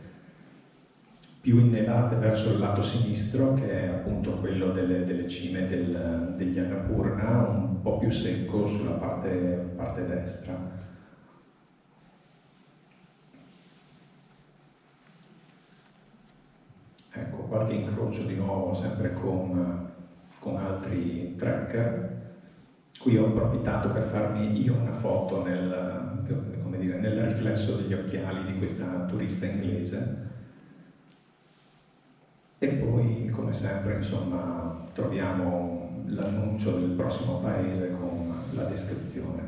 Più innevate verso il lato sinistro, che è appunto quello delle cime degli Annapurna, un po' più secco sulla parte destra. Ecco, qualche incrocio di nuovo sempre con altri trekker. Qui ho approfittato per farmi io una foto nel riflesso degli occhiali di questa turista inglese. E poi, come sempre, insomma, troviamo l'annuncio del prossimo paese con la descrizione.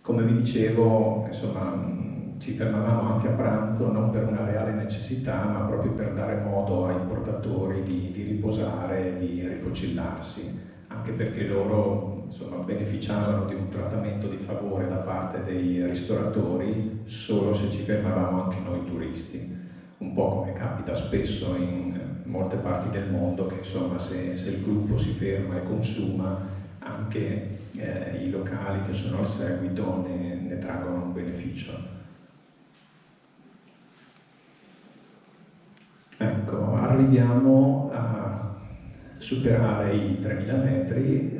Come vi dicevo, insomma, ci fermavamo anche a pranzo non per una reale necessità, ma proprio per dare modo ai portatori di riposare, di rifocillarsi, anche perché loro, insomma, beneficiavano di un trattamento di favore da parte dei ristoratori solo se ci fermavamo anche noi turisti. Un po' come capita spesso in molte parti del mondo, che insomma se il gruppo si ferma e consuma, anche i locali che sono al seguito ne traggono un beneficio. Ecco, arriviamo a superare i 3000 metri.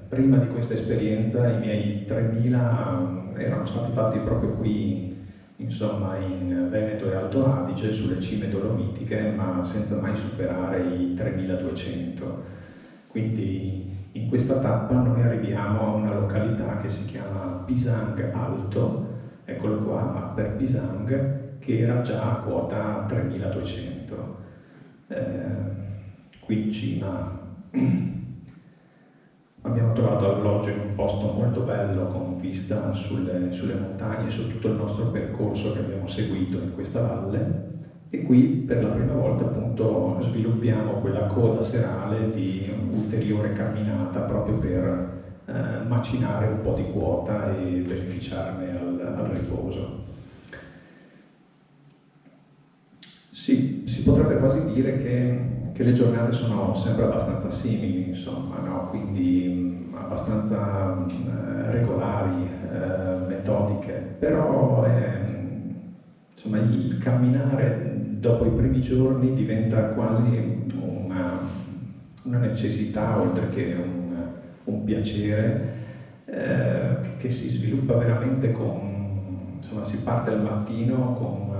Prima di questa esperienza i miei 3000 erano stati fatti proprio qui, insomma, in Veneto e Alto Adige, sulle cime dolomitiche, ma senza mai superare i 3200. Quindi in questa tappa noi arriviamo a una località che si chiama Pisang Alto, eccolo qua, Mapper Pisang, che era già a quota 3200. Qui in cima abbiamo trovato alloggio in un posto molto bello con vista sulle montagne e su tutto il nostro percorso che abbiamo seguito in questa valle, e qui per la prima volta appunto sviluppiamo quella coda serale di ulteriore camminata proprio per macinare un po' di quota e beneficiarne al riposo. Sì, si potrebbe quasi dire che le giornate sono sempre abbastanza simili, insomma, no? Quindi abbastanza regolari, metodiche, però insomma, il camminare dopo i primi giorni diventa quasi una necessità, oltre che un piacere, che si sviluppa veramente insomma, si parte al mattino con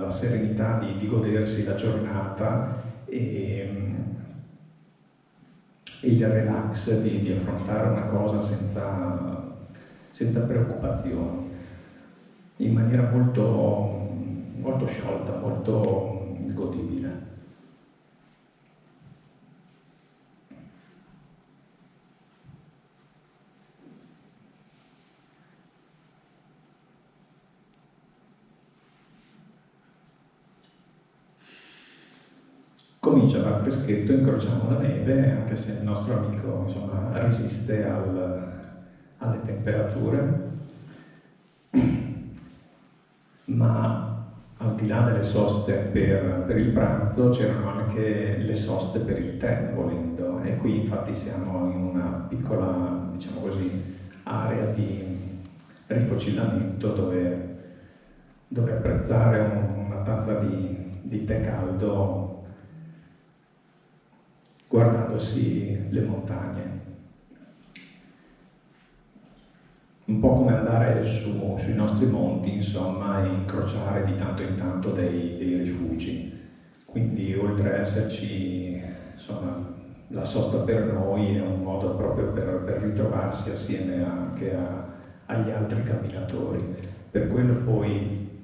la serenità di godersi la giornata e il relax di affrontare una cosa senza preoccupazioni, in maniera molto, molto sciolta, molto godibile. Comincia a far freschetto, incrociamo la neve, anche se il nostro amico, insomma, resiste alle temperature, ma al di là delle soste per il pranzo c'erano anche le soste per il tè, volendo, e qui infatti siamo in una piccola, diciamo così, area di rifocillamento dove apprezzare una tazza di tè caldo guardandosi le montagne. Un po' come andare sui nostri monti, insomma, e incrociare di tanto in tanto dei rifugi. Quindi oltre a esserci, insomma, la sosta per noi è un modo proprio per ritrovarsi assieme anche agli altri camminatori. Per quello poi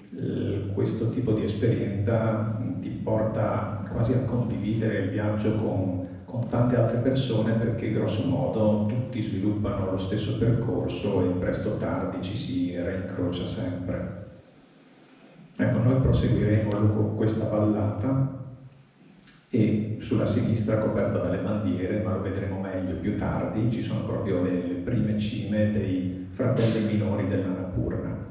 questo tipo di esperienza ti porta quasi a condividere il viaggio con tante altre persone, perché grosso modo tutti sviluppano lo stesso percorso e presto o tardi ci si reincrocia sempre. Ecco, noi proseguiremo lungo questa vallata e sulla sinistra, coperta dalle bandiere, ma lo vedremo meglio più tardi, ci sono proprio le prime cime dei fratelli minori dell'Annapurna.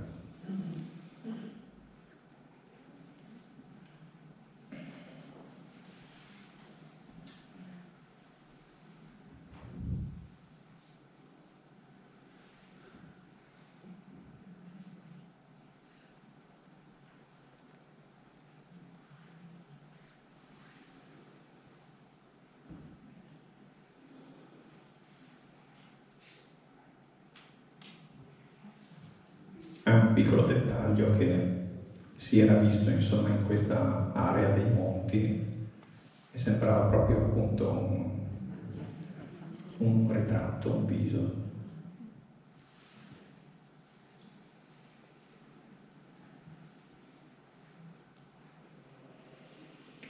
È un piccolo dettaglio che si era visto insomma in questa area dei monti e sembrava proprio appunto un ritratto, un viso.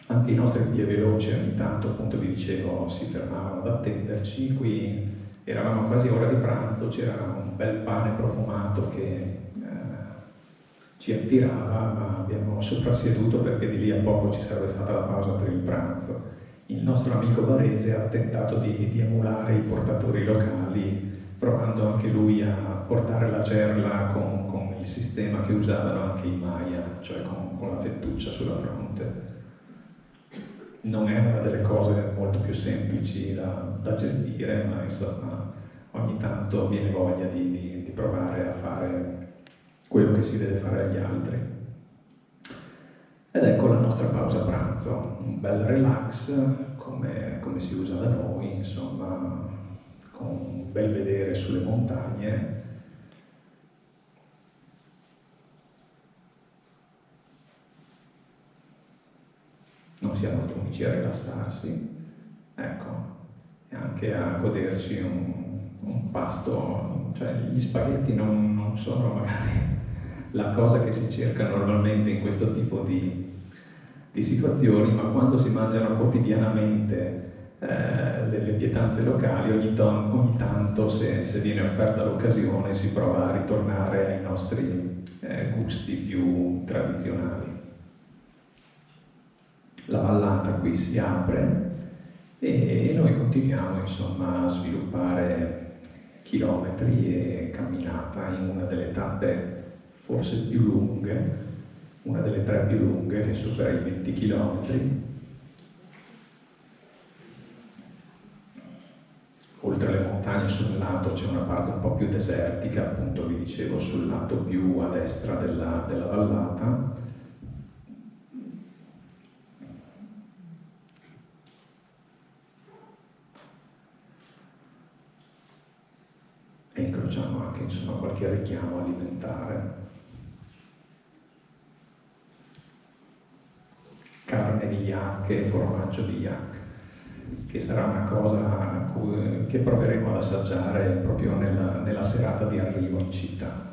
Anche i nostri piedi veloci ogni tanto, appunto vi dicevo, si fermavano ad attenderci. Qui eravamo quasi ora di pranzo, c'era un bel pane profumato che ci attirava, ma abbiamo soprassieduto perché di lì a poco ci sarebbe stata la pausa per il pranzo. Il nostro amico barese ha tentato di emulare i portatori locali, provando anche lui a portare la gerla con il sistema che usavano anche i Maya, cioè con la fettuccia sulla fronte. Non è una delle cose molto più semplici da gestire, ma insomma ogni tanto viene voglia di provare a fare quello che si deve fare agli altri. Ed ecco la nostra pausa pranzo, un bel relax come si usa da noi, insomma, con un bel vedere sulle montagne. Non siamo gli unici a rilassarsi, ecco, e anche a goderci un pasto, cioè gli spaghetti non sono magari la cosa che si cerca normalmente in questo tipo di situazioni, ma quando si mangiano quotidianamente le pietanze locali, ogni tanto se viene offerta l'occasione si prova a ritornare ai nostri gusti più tradizionali. La vallata qui si apre e noi continuiamo insomma a sviluppare chilometri e camminata in una delle tappe forse più lunghe, una delle 3 più lunghe che supera i 20 km. Oltre alle montagne sul lato c'è una parte un po' più desertica, appunto vi dicevo sul lato più a destra della vallata. E incrociamo anche insomma qualche richiamo alimentare. Carne di yak e formaggio di yak, che sarà una cosa che proveremo ad assaggiare proprio nella serata di arrivo in città.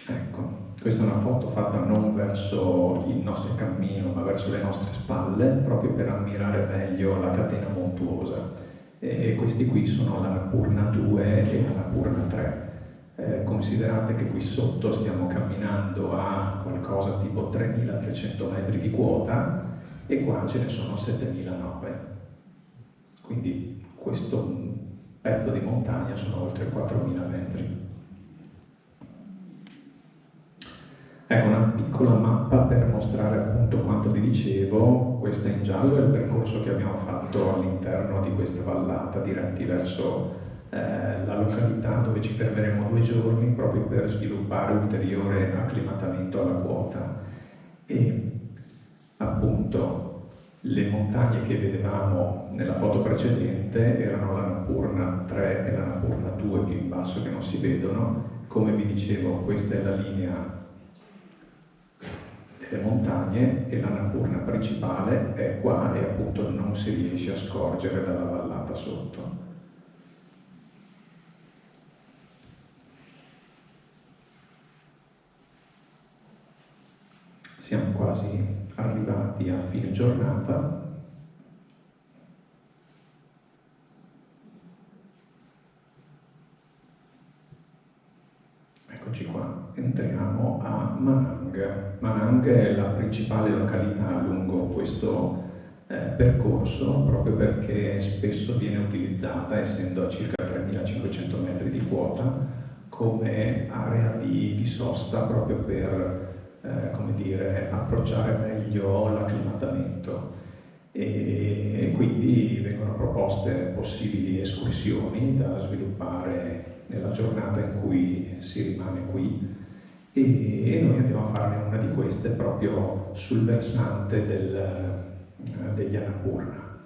Ecco, questa è una foto fatta non verso il nostro cammino, ma verso le nostre spalle, proprio per ammirare meglio la catena montuosa. E questi qui sono l'Annapurna 2 e l'Annapurna 3. Considerate che qui sotto stiamo camminando a qualcosa tipo 3.300 metri di quota e qua ce ne sono 7.009. Quindi questo pezzo di montagna sono oltre 4.000 metri. Ecco una piccola mappa per mostrare appunto quanto vi dicevo. Questo in giallo è il percorso che abbiamo fatto all'interno di questa vallata, diretti verso la località dove ci fermeremo 2 giorni proprio per sviluppare ulteriore acclimatamento alla quota. E appunto le montagne che vedevamo nella foto precedente erano l'Annapurna 3 e l'Annapurna 2 più in basso che non si vedono. Come vi dicevo, questa è la linea le montagne, e l'Annapurna principale è qua e appunto non si riesce a scorgere dalla vallata sotto. Siamo quasi arrivati a fine giornata. Eccoci qua, entriamo a Manang. Manang è la principale località lungo questo percorso, proprio perché spesso viene utilizzata, essendo a circa 3.500 metri di quota, come area di sosta proprio per come dire, approcciare meglio l'acclimatamento, e quindi vengono proposte possibili escursioni da sviluppare nella giornata in cui si rimane qui, e noi andiamo a farne una di queste proprio sul versante degli Annapurna.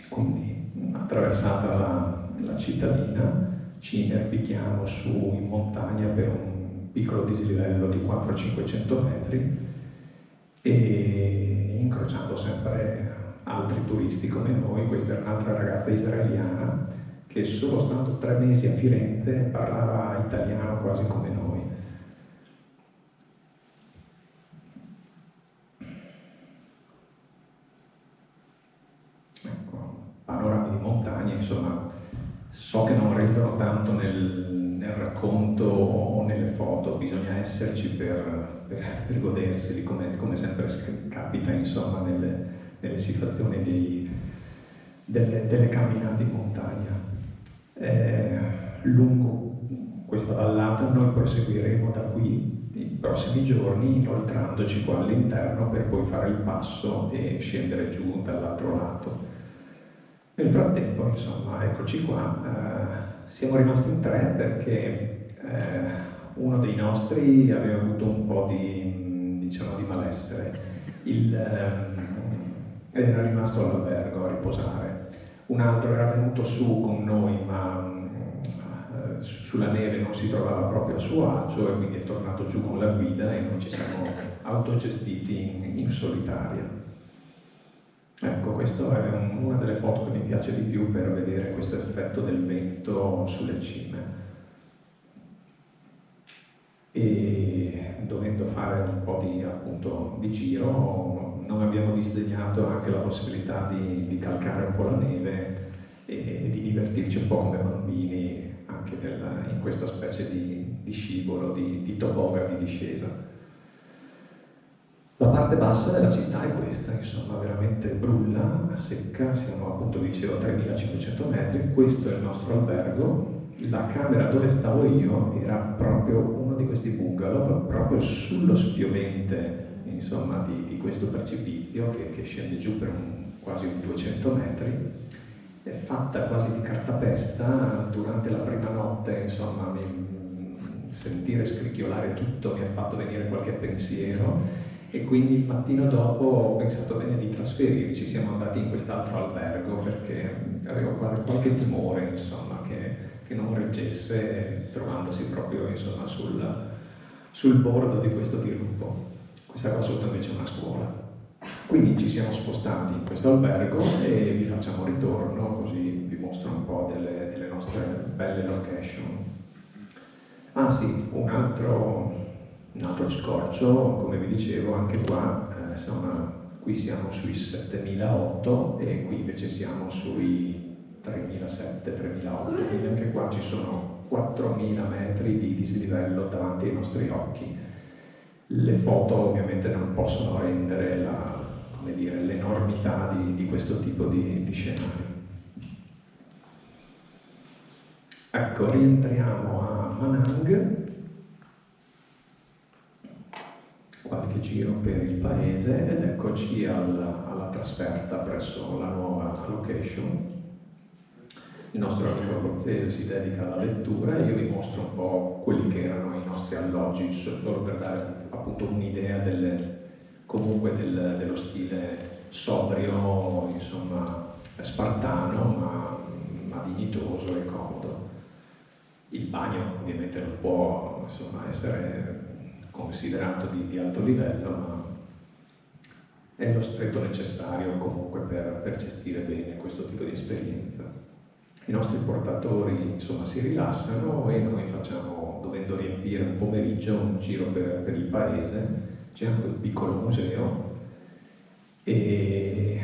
Quindi, attraversata la cittadina, ci inerpichiamo su in montagna per un piccolo dislivello di 400-500 metri, e incrociando sempre altri turisti come noi. Questa è un'altra ragazza israeliana che, solo stando 3 mesi a Firenze, parlava italiano quasi come noi. Ecco, panorami di montagna, insomma, so che non rendono tanto nel racconto o nelle foto, bisogna esserci per goderseli, come sempre capita, insomma, nelle situazioni delle camminate in montagna. Lungo questa vallata noi proseguiremo da qui i prossimi giorni, inoltrandoci qua all'interno per poi fare il passo e scendere giù dall'altro lato. Nel frattempo, insomma, eccoci qua. Siamo rimasti in 3 perché uno dei nostri aveva avuto un po' di malessere, era rimasto all'albergo a riposare. Un altro era venuto su con noi, ma sulla neve non si trovava proprio a suo agio, e quindi è tornato giù con la guida e noi ci siamo autogestiti in solitaria. Ecco, questa è una delle foto che mi piace di più per vedere questo effetto del vento sulle cime. E dovendo fare un po' di giro, non abbiamo disdegnato anche la possibilità di calcare un po' la neve e di divertirci un po' come bambini anche in questa specie di scivolo, di toboga di discesa. La parte bassa della città è questa, insomma, veramente brulla, secca, siamo appunto, vi dicevo, a 3.500 metri, questo è il nostro albergo. La camera dove stavo io era proprio uno di questi bungalow, proprio sullo spiovente, insomma, di questo precipizio che scende giù per quasi 200 metri, è fatta quasi di cartapesta. Durante la prima notte, insomma, sentire scricchiolare tutto mi ha fatto venire qualche pensiero, e quindi il mattino dopo ho pensato bene di trasferirci. Siamo andati in quest'altro albergo perché avevo qualche timore, insomma, che non reggesse, trovandosi proprio, insomma, sul bordo di questo dirupo. Questa qua sotto invece è una scuola. Quindi ci siamo spostati in questo albergo e vi facciamo ritorno, così vi mostro un po' delle nostre belle location. Ah sì, un altro scorcio, come vi dicevo, anche qua, qui siamo sui 7.008 e qui invece siamo sui 3.700-3.008, quindi anche qua ci sono 4.000 metri di dislivello davanti ai nostri occhi. Le foto ovviamente non possono rendere l'enormità di questo tipo di scenario. Ecco, rientriamo a Manang. Qualche giro per il paese ed eccoci alla trasferta presso la nuova location. Il nostro amico abruzzese si dedica alla lettura e io vi mostro un po' quelli che erano i nostri alloggi, solo per dare appunto un'idea dello stile sobrio, insomma, spartano, ma dignitoso e comodo. Il bagno ovviamente non può, insomma, essere considerato di alto livello, ma è lo stretto necessario comunque per gestire bene questo tipo di esperienza. I nostri portatori insomma si rilassano e noi facciamo, dovendo riempire un pomeriggio, un giro per il paese. C'è anche un piccolo museo e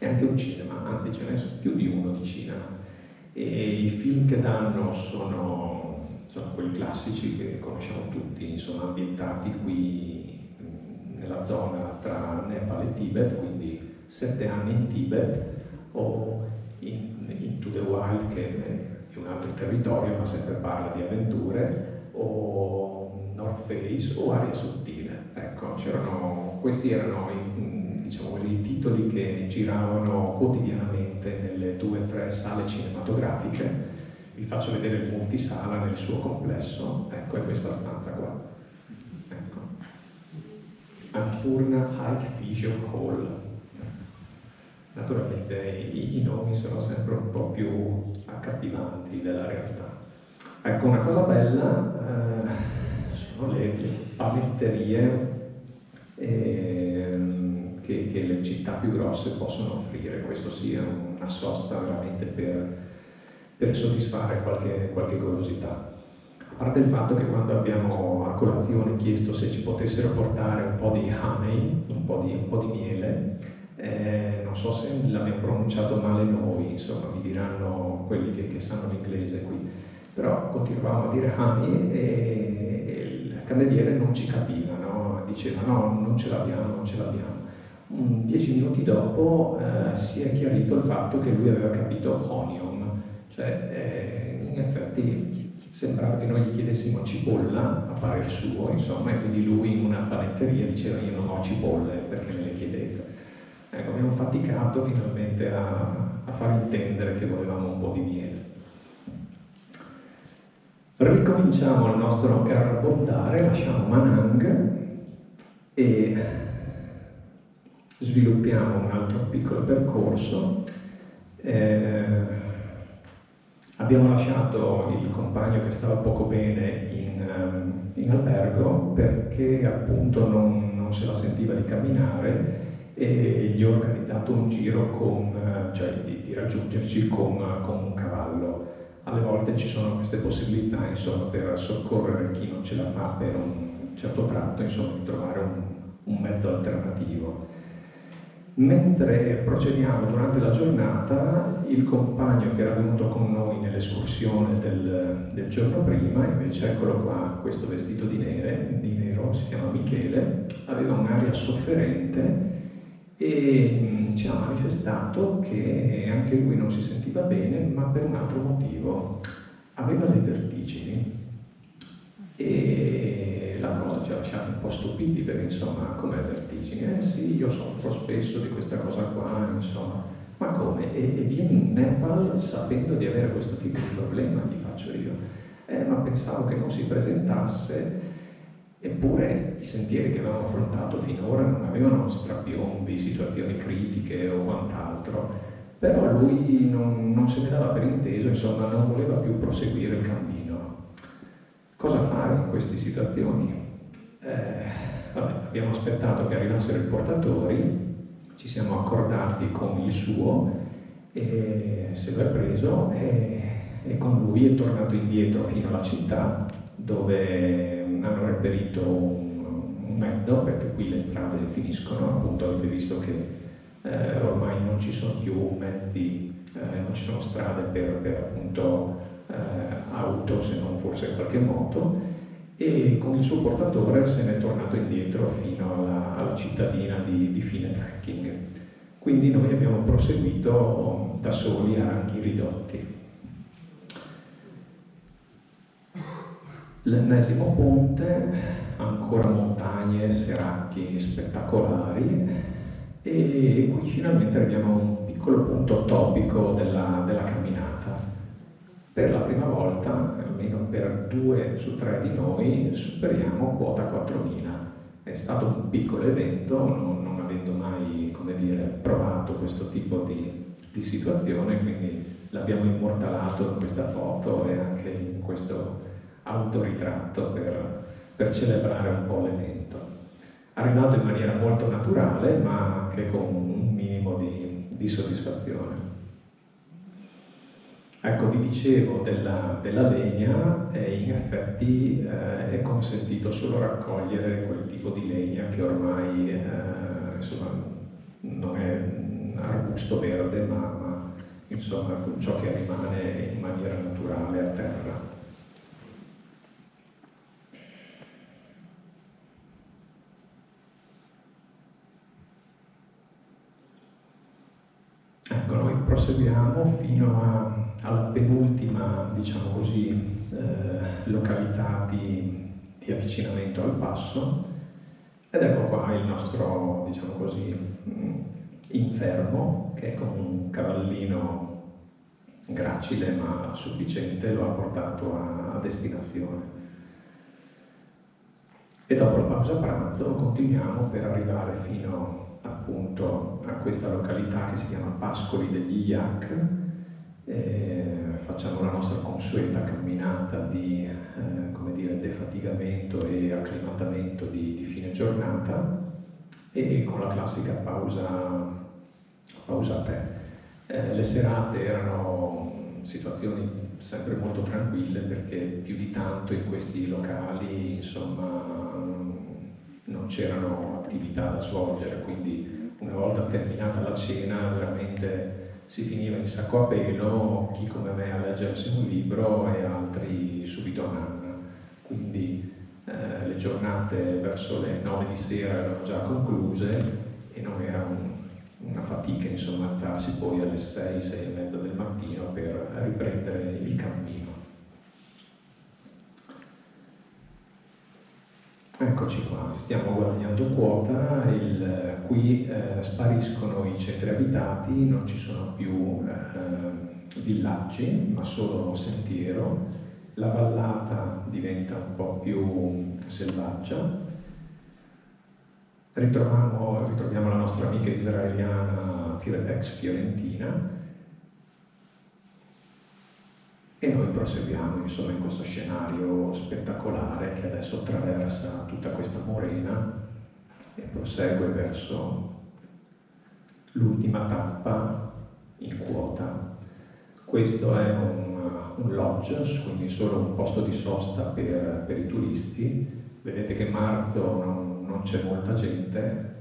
anche un cinema, anzi ce n'è più di uno di cinema. E i film che danno sono quelli classici che conosciamo tutti, insomma ambientati qui nella zona tra Nepal e Tibet, quindi 7 anni in Tibet o Into the Wild, che è di un altro territorio ma sempre parla di avventure, o North Face o Aria Sottile. Ecco, questi erano i titoli che giravano quotidianamente nelle 2 o 3 sale cinematografiche. Vi faccio vedere il multisala nel suo complesso. Ecco, è questa stanza qua. Ecco. Annapurna Hike Vision Hall. Naturalmente i nomi sono sempre un po' più accattivanti della realtà. Ecco, una cosa bella sono le panetterie che le città più grosse possono offrire. Questo sia una sosta veramente per soddisfare qualche golosità. A parte il fatto che quando abbiamo a colazione chiesto se ci potessero portare un po' di honey, un po' di miele, non so se l'abbiamo pronunciato male noi, insomma mi diranno quelli che sanno l'inglese qui, però continuavamo a dire honey e il cameriere non ci capiva, no? Diceva no, non ce l'abbiamo. 10 minuti dopo si è chiarito il fatto che lui aveva capito onion, cioè in effetti sembrava che noi gli chiedessimo cipolla a parer suo, insomma, e quindi lui in una panetteria diceva io non ho cipolle, perché me le chiedete? Ecco, abbiamo faticato finalmente a far intendere che volevamo un po' di miele. Ricominciamo il nostro errabondare, lasciamo Manang e sviluppiamo un altro piccolo percorso. Abbiamo lasciato il compagno che stava poco bene in albergo perché appunto non se la sentiva di camminare e gli ho organizzato un giro cioè di raggiungerci con un cavallo. Alle volte ci sono queste possibilità, insomma, per soccorrere chi non ce la fa per un certo tratto, insomma, di trovare un mezzo alternativo. Mentre procediamo durante la giornata, il compagno che era venuto con noi nell'escursione del giorno prima, invece eccolo qua, questo vestito di nero, si chiama Michele, aveva un'aria sofferente e ci ha manifestato che anche lui non si sentiva bene, ma per un altro motivo. Aveva le vertigini e la cosa ci ha lasciati un po' stupiti perché insomma, come vertigini? Sì, io soffro spesso di questa cosa qua, insomma. Ma come? E vieni in Nepal sapendo di avere questo tipo di problema, gli faccio io. Ma pensavo che non si presentasse. Eppure i sentieri che avevamo affrontato finora non avevano strapiombi, situazioni critiche o quant'altro, però lui non se ne dava per inteso, insomma non voleva più proseguire il cammino. Cosa fare in queste situazioni? Abbiamo aspettato che arrivassero i portatori, ci siamo accordati con il suo e se lo è preso e con lui è tornato indietro fino alla città dove hanno reperito un mezzo, perché qui le strade finiscono, appunto avete visto che ormai non ci sono più mezzi, non ci sono strade per appunto auto, se non forse qualche moto, e con il suo portatore se n'è tornato indietro fino alla cittadina di fine trekking. Quindi noi abbiamo proseguito da soli a ranghi ridotti. L'ennesimo ponte, ancora montagne, seracchi spettacolari e qui finalmente arriviamo a un piccolo punto topico della camminata. Per la prima volta, almeno per 2 su 3 di noi, superiamo quota 4.000. È stato un piccolo evento, non avendo mai, come dire, provato questo tipo di situazione, quindi l'abbiamo immortalato in questa foto e anche in questo autoritratto per celebrare un po' l'evento. arrivato in maniera molto naturale, ma anche con un minimo di soddisfazione. Ecco, vi dicevo della legna, e in effetti è consentito solo raccogliere quel tipo di legna che ormai insomma, non è un arbusto verde, ma insomma ciò che rimane in maniera naturale a terra. Ecco, noi proseguiamo fino alla penultima, diciamo così, località di avvicinamento al passo, ed ecco qua il nostro, diciamo così, infermo, che con un cavallino gracile ma sufficiente lo ha portato a destinazione. E dopo la pausa pranzo continuiamo per arrivare fino appunto a questa località che si chiama Pascoli degli Iac. Facciamo la nostra consueta camminata di come dire, defatigamento e acclimatamento di fine giornata, e con la classica pausa tè. Le serate erano situazioni sempre molto tranquille, perché più di tanto in questi locali insomma non c'erano attività da svolgere, quindi una volta terminata la cena veramente si finiva in sacco a pelo, chi come me a leggersi un libro e altri subito a nanna. Quindi le giornate verso le 9 di sera erano già concluse e non era una fatica insomma alzarsi poi alle 6, 6 e mezza del mattino per riprendere il cammino. Eccoci qua, stiamo guadagnando quota, qui spariscono i centri abitati, non ci sono più villaggi, ma solo sentiero, la vallata diventa un po' più selvaggia, ritroviamo la nostra amica israeliana ex fiorentina, e noi proseguiamo insomma in questo scenario spettacolare che adesso attraversa tutta questa morena e prosegue verso l'ultima tappa in quota. Questo è un lodge, quindi solo un posto di sosta per i turisti. Vedete che marzo non c'è molta gente,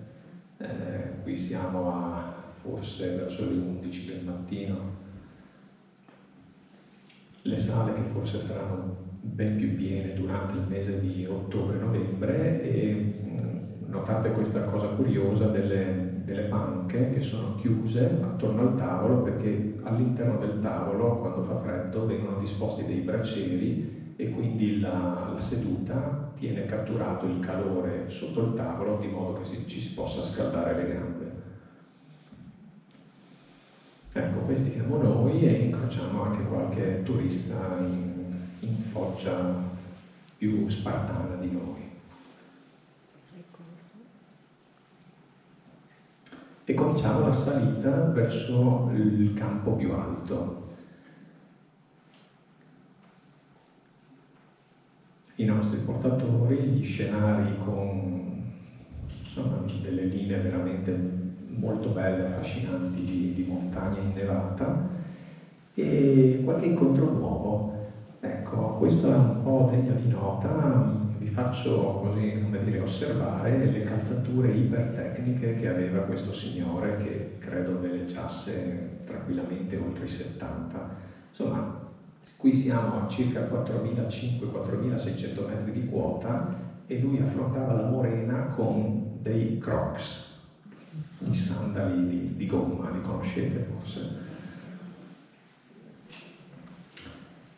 qui siamo a forse verso le 11 del mattino. Le sale che forse saranno ben più piene durante il mese di ottobre-novembre, e notate questa cosa curiosa delle panche che sono chiuse attorno al tavolo, perché all'interno del tavolo quando fa freddo vengono disposti dei bracieri e quindi la seduta tiene catturato il calore sotto il tavolo di modo che ci si possa scaldare le gambe. Ecco, questi siamo noi e incrociamo anche qualche turista in foggia più spartana di noi. E cominciamo la salita verso il campo più alto. I nostri portatori, gli scenari con insomma, delle linee veramente molto belle, affascinanti di montagna innevata, e qualche incontro nuovo. Ecco, questo è un po' degno di nota, vi faccio così, come dire, osservare le calzature ipertecniche che aveva questo signore, che credo veleggiasse tranquillamente oltre i 70. Insomma, qui siamo a circa 4.500-4.600 metri di quota e lui affrontava la morena con dei Crocs, i sandali di gomma, li conoscete forse?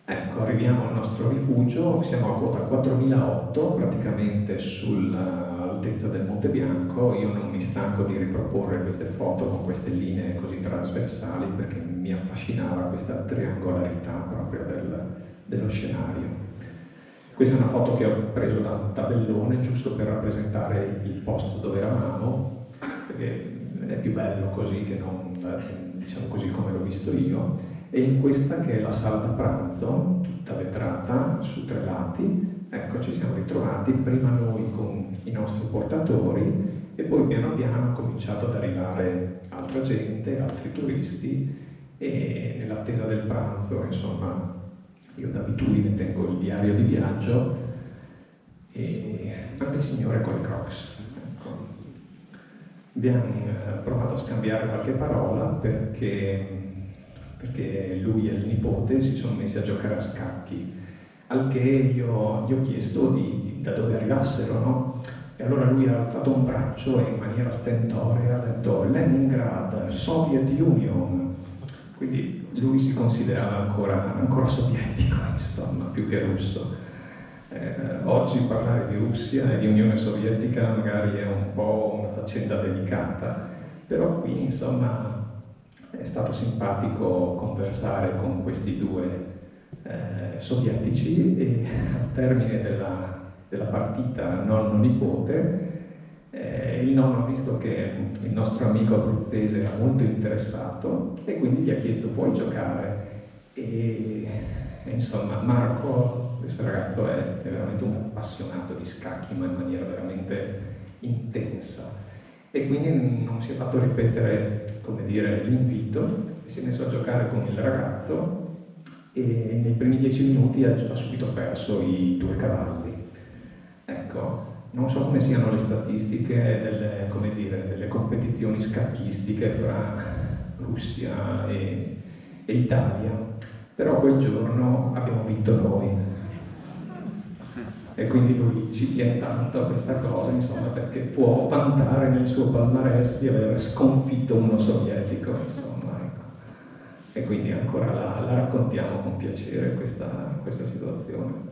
Ecco, arriviamo al nostro rifugio, siamo a quota 4.008, praticamente sull'altezza del Monte Bianco. Io non mi stanco di riproporre queste foto con queste linee così trasversali, perché mi affascinava questa triangolarità proprio dello scenario. Questa è una foto che ho preso da un tabellone, giusto per rappresentare il posto dove eravamo, perché è più bello così che non, diciamo così, come l'ho visto io. E in questa, che è la sala da pranzo, tutta vetrata su 3 lati, ecco, ci siamo ritrovati prima noi con i nostri portatori e poi piano piano ha cominciato ad arrivare altra gente, altri turisti, e nell'attesa del pranzo, insomma, io d'abitudine tengo il diario di viaggio e anche il signore con le Crocs. Ecco. Abbiamo provato a scambiare qualche parola perché lui e il nipote si sono messi a giocare a scacchi, al che io gli ho chiesto da dove arrivassero, no? E allora lui ha alzato un braccio e in maniera stentorea ha detto Leningrad, Soviet Union. Quindi lui si considerava ancora sovietico, insomma, più che russo. Oggi parlare di Russia e di Unione Sovietica magari è un po' una faccenda delicata, però qui, insomma, è stato simpatico conversare con questi due sovietici e al termine della partita nonno-nipote il nonno ha visto che il nostro amico abruzzese era molto interessato e quindi gli ha chiesto puoi giocare e insomma Marco, questo ragazzo è veramente un appassionato di scacchi ma in maniera veramente intensa e quindi non si è fatto ripetere, come dire, l'invito e si è messo a giocare con il ragazzo e nei primi 10 minuti ha subito perso i 2 cavalli. Ecco, non so come siano le statistiche delle competizioni scacchistiche fra Russia e Italia, però quel giorno abbiamo vinto noi. E quindi lui ci tiene tanto a questa cosa, insomma, perché può vantare nel suo palmarès di aver sconfitto uno sovietico, insomma, ecco. E quindi ancora la raccontiamo con piacere questa situazione.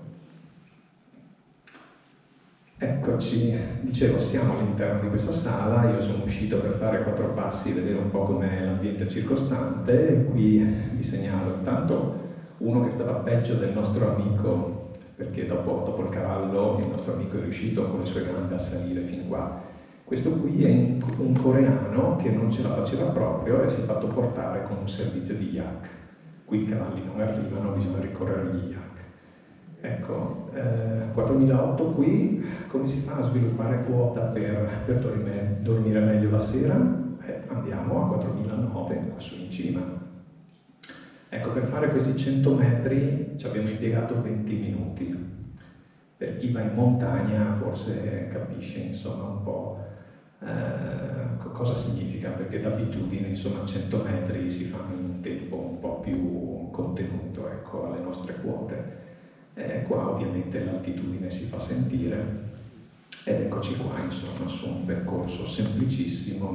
Eccoci, dicevo, siamo all'interno di questa sala, io sono uscito per fare 4 passi, vedere un po' com'è l'ambiente circostante, e qui vi segnalo intanto uno che stava peggio del nostro amico, perché dopo il cavallo il nostro amico è riuscito con le sue gambe a salire fin qua. Questo qui è un coreano che non ce la faceva proprio e si è fatto portare con un servizio di yak. Qui i cavalli non arrivano, bisogna ricorrere agli yak. Ecco, 4008 qui, come si fa a sviluppare quota per dormire meglio la sera? Andiamo a 4009, qua su in cima. Ecco, per fare questi 100 metri ci abbiamo impiegato 20 minuti. Per chi va in montagna forse capisce, insomma, un po' cosa significa, perché d'abitudine, insomma, 100 metri si fanno in un tempo un po' più contenuto, ecco, alle nostre quote. Qua ovviamente l'altitudine si fa sentire ed eccoci qua insomma su un percorso semplicissimo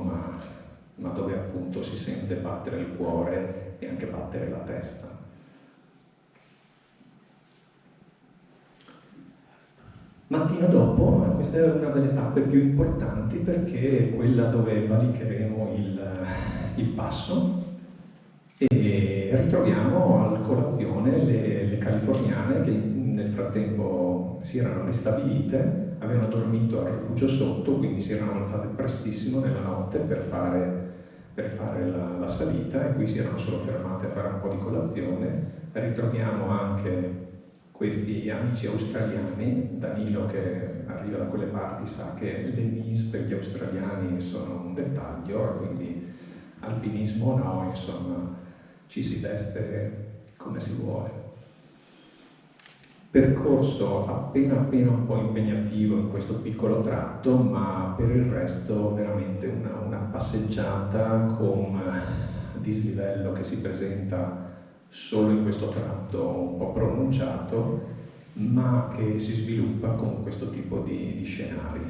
ma dove appunto si sente battere il cuore e anche battere la testa. Mattino dopo, questa è una delle tappe più importanti perché è quella dove valicheremo il passo e ritroviamo alla colazione le californiane che nel frattempo si erano ristabilite, avevano dormito al rifugio sotto, quindi si erano alzate prestissimo nella notte per fare la salita e qui si erano solo fermate a fare un po' di colazione. Ritroviamo anche questi amici australiani, Danilo che arriva da quelle parti sa che le Mies per gli australiani sono un dettaglio, quindi alpinismo no, insomma ci si veste come si vuole. Percorso appena un po' impegnativo in questo piccolo tratto, ma per il resto veramente una passeggiata con dislivello che si presenta solo in questo tratto un po' pronunciato, ma che si sviluppa con questo tipo di scenari.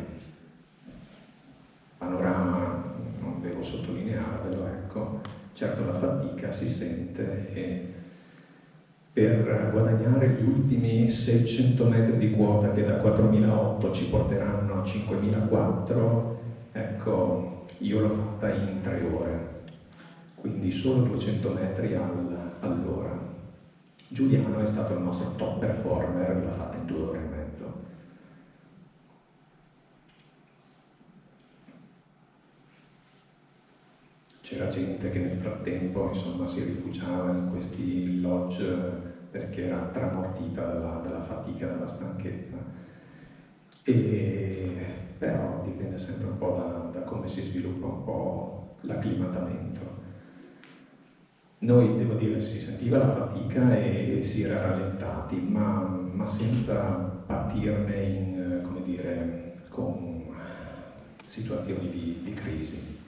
Panorama, non devo sottolinearvelo, ecco, certo la fatica si sente e per guadagnare gli ultimi 600 metri di quota che da 4008 ci porteranno a 5004, ecco, io l'ho fatta in 3 ore, quindi solo 200 metri all'ora. Giuliano è stato il nostro top performer, l'ha fatta in 2 ore e mezzo. C'era gente che nel frattempo insomma, si rifugiava in questi lodge perché era tramortita dalla fatica, dalla stanchezza. Però dipende sempre un po' da come si sviluppa un po' l'acclimatamento. Noi, devo dire, si sentiva la fatica e si era rallentati, ma senza patirne in, come dire, con situazioni di crisi.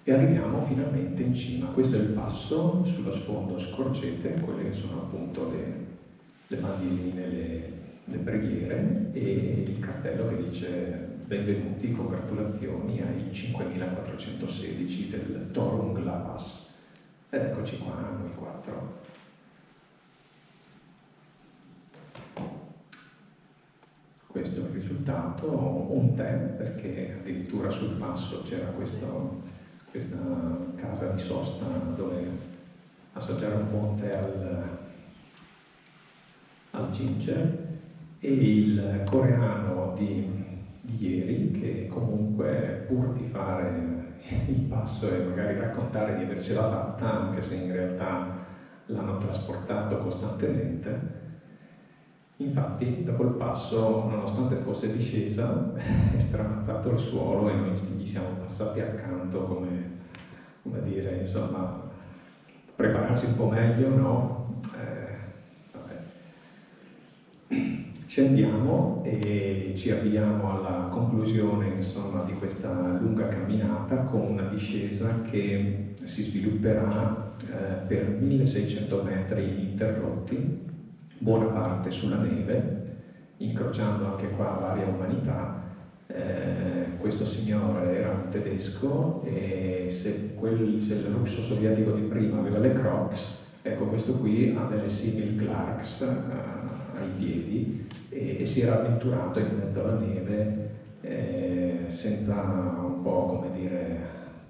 E arriviamo finalmente in cima. Questo è il passo, sullo sfondo scorgete quelle che sono appunto le bandierine, le preghiere e il cartello che dice benvenuti, congratulazioni ai 5416 del Torung La Pass. Ed eccoci qua, noi 4. Questo è il risultato, un tè, perché addirittura sul passo c'era questa casa di sosta dove assaggiare un buon tè al ginger, e il coreano di ieri che comunque, pur di fare il passo e magari raccontare di avercela fatta, anche se in realtà l'hanno trasportato costantemente, infatti dopo il passo, nonostante fosse discesa, è stramazzato il suolo e noi gli siamo passati accanto come dire, insomma, prepararsi un po' meglio, no? Scendiamo e ci avviamo alla conclusione, insomma, di questa lunga camminata con una discesa che si svilupperà per 1600 metri ininterrotti, buona parte sulla neve, incrociando anche qua varie umanità. Questo signore era un tedesco e se il russo sovietico di prima aveva le Crocs, ecco, questo qui ha delle simili Clarks ai piedi e si era avventurato in mezzo alla neve senza un po', come dire,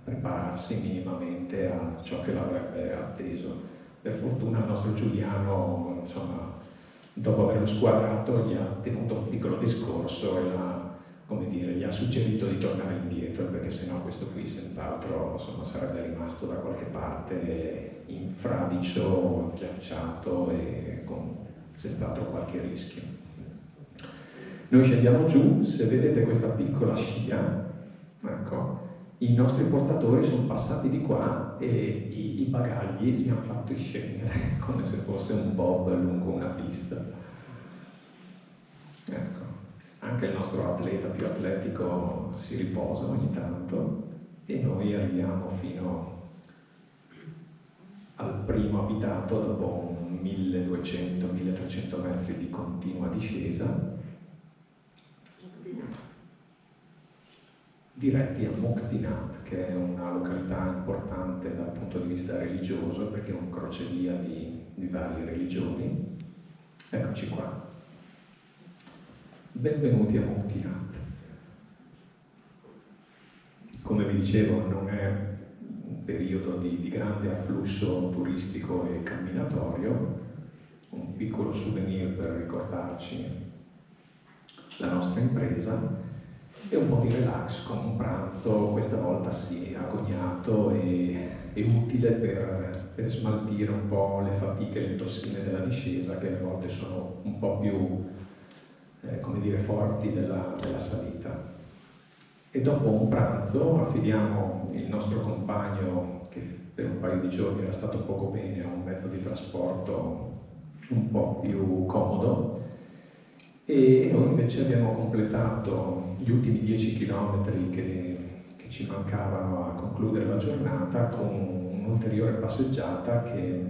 prepararsi minimamente a ciò che l'avrebbe atteso. Per fortuna il nostro Giuliano, insomma, dopo averlo squadrato gli ha tenuto un piccolo discorso e gli ha suggerito di tornare indietro, perché sennò questo qui senz'altro, insomma, sarebbe rimasto da qualche parte in fradicio, ghiacciato e con senz'altro qualche rischio. Noi scendiamo giù, se vedete questa piccola scia, ecco, i nostri portatori sono passati di qua e i bagagli li hanno fatti scendere come se fosse un bob lungo una pista. Ecco, anche il nostro atleta più atletico si riposa ogni tanto e noi arriviamo fino al primo abitato dopo un 1200-1300 metri di continua discesa, diretti a Muktinat, che è una località importante dal punto di vista religioso, perché è un crocevia di varie religioni. Eccoci qua. Benvenuti a Muktinat. Come vi dicevo, non è un periodo di grande afflusso turistico e camminatorio, un piccolo souvenir per ricordarci la nostra impresa, e un po' di relax con un pranzo, questa volta sì, agognato e utile per smaltire un po' le fatiche e le tossine della discesa, che alle volte sono un po' più, come dire, forti della salita. E dopo un pranzo affidiamo il nostro compagno, che per un paio di giorni era stato poco bene, a un mezzo di trasporto un po' più comodo, e noi invece abbiamo completato gli ultimi 10 chilometri che ci mancavano a concludere la giornata con un'ulteriore passeggiata che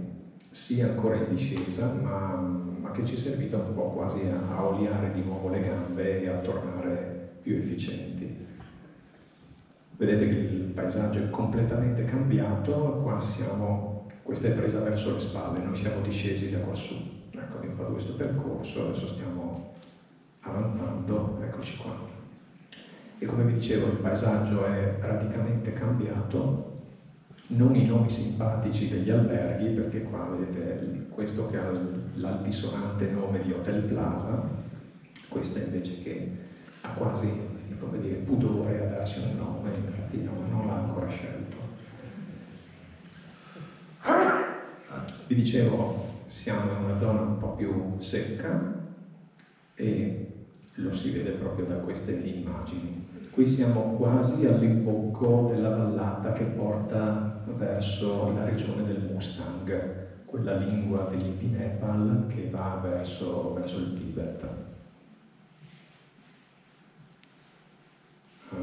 sia ancora in discesa, ma che ci è servita un po' quasi a oliare di nuovo le gambe e a tornare più efficienti. Vedete che il paesaggio è completamente cambiato, questa è presa verso le spalle, noi siamo discesi da quassù. Ecco, abbiamo fatto questo percorso, adesso stiamo avanzando, eccoci qua. E come vi dicevo, il paesaggio è radicalmente cambiato, non i nomi simpatici degli alberghi, perché qua vedete questo che ha l'altisonante nome di Hotel Plaza, questo invece che ha quasi, come dire, pudore a darsi un nome, infatti non l'ha ancora scelto. Vi dicevo, siamo in una zona un po' più secca e lo si vede proprio da queste immagini. Qui siamo quasi all'imbocco della vallata che porta verso la regione del Mustang, quella lingua di Nepal che va verso il Tibet.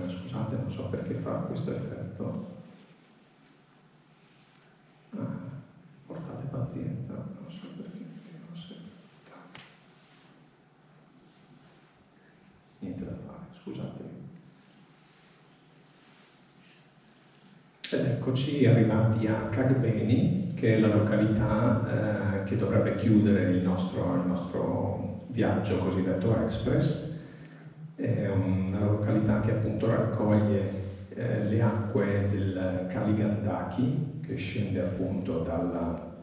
Scusate, non so perché fa questo effetto. Portate pazienza, non so perché non si niente da fare, scusatemi. Ed eccoci arrivati a Kagbeni, che è la località che dovrebbe chiudere il nostro viaggio cosiddetto express. È una località che appunto raccoglie le acque del Kali Gandaki, che scende appunto dalla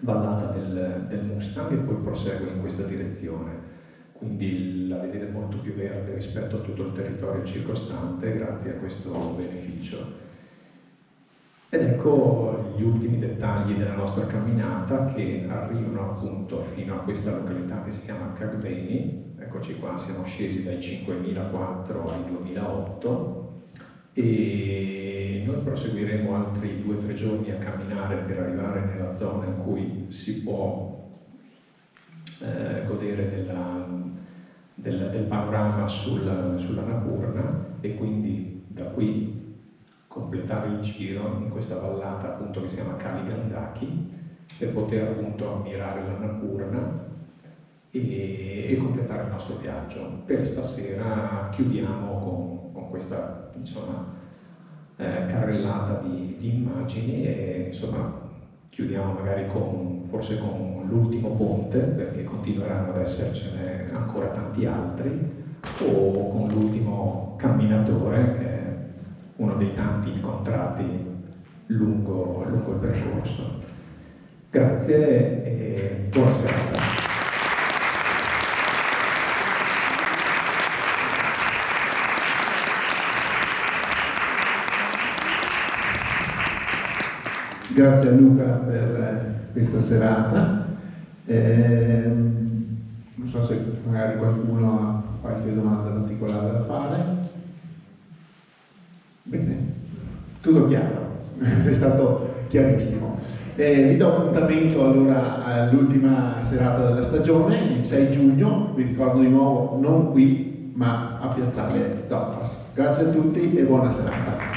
vallata del Mustang e poi prosegue in questa direzione. Quindi la vedete molto più verde rispetto a tutto il territorio circostante grazie a questo beneficio. Ed ecco gli ultimi dettagli della nostra camminata che arrivano appunto fino a questa località che si chiama Kagbeni. Eccoci qua, siamo scesi dai 5004 ai 2008 e noi proseguiremo altri 2 o 3 giorni a camminare per arrivare nella zona in cui si può godere del panorama sull'Annapurna e quindi da qui completare il giro in questa vallata appunto che si chiama Kali Gandaki per poter appunto ammirare l'Annapurna e completare il nostro viaggio. Per stasera chiudiamo con questa carrellata di immagini e insomma chiudiamo magari forse con l'ultimo ponte, perché continueranno ad essercene ancora tanti altri, o con l'ultimo camminatore che è uno dei tanti incontrati lungo il percorso. Grazie e buona serata. Grazie a Luca per questa serata. Non so se magari qualcuno ha qualche domanda particolare da fare. Bene, tutto chiaro, sei stato chiarissimo. Vi do appuntamento allora all'ultima serata della stagione, il 6 giugno, vi ricordo di nuovo, non qui, ma a Piazzale Zoppas. Grazie a tutti e buona serata.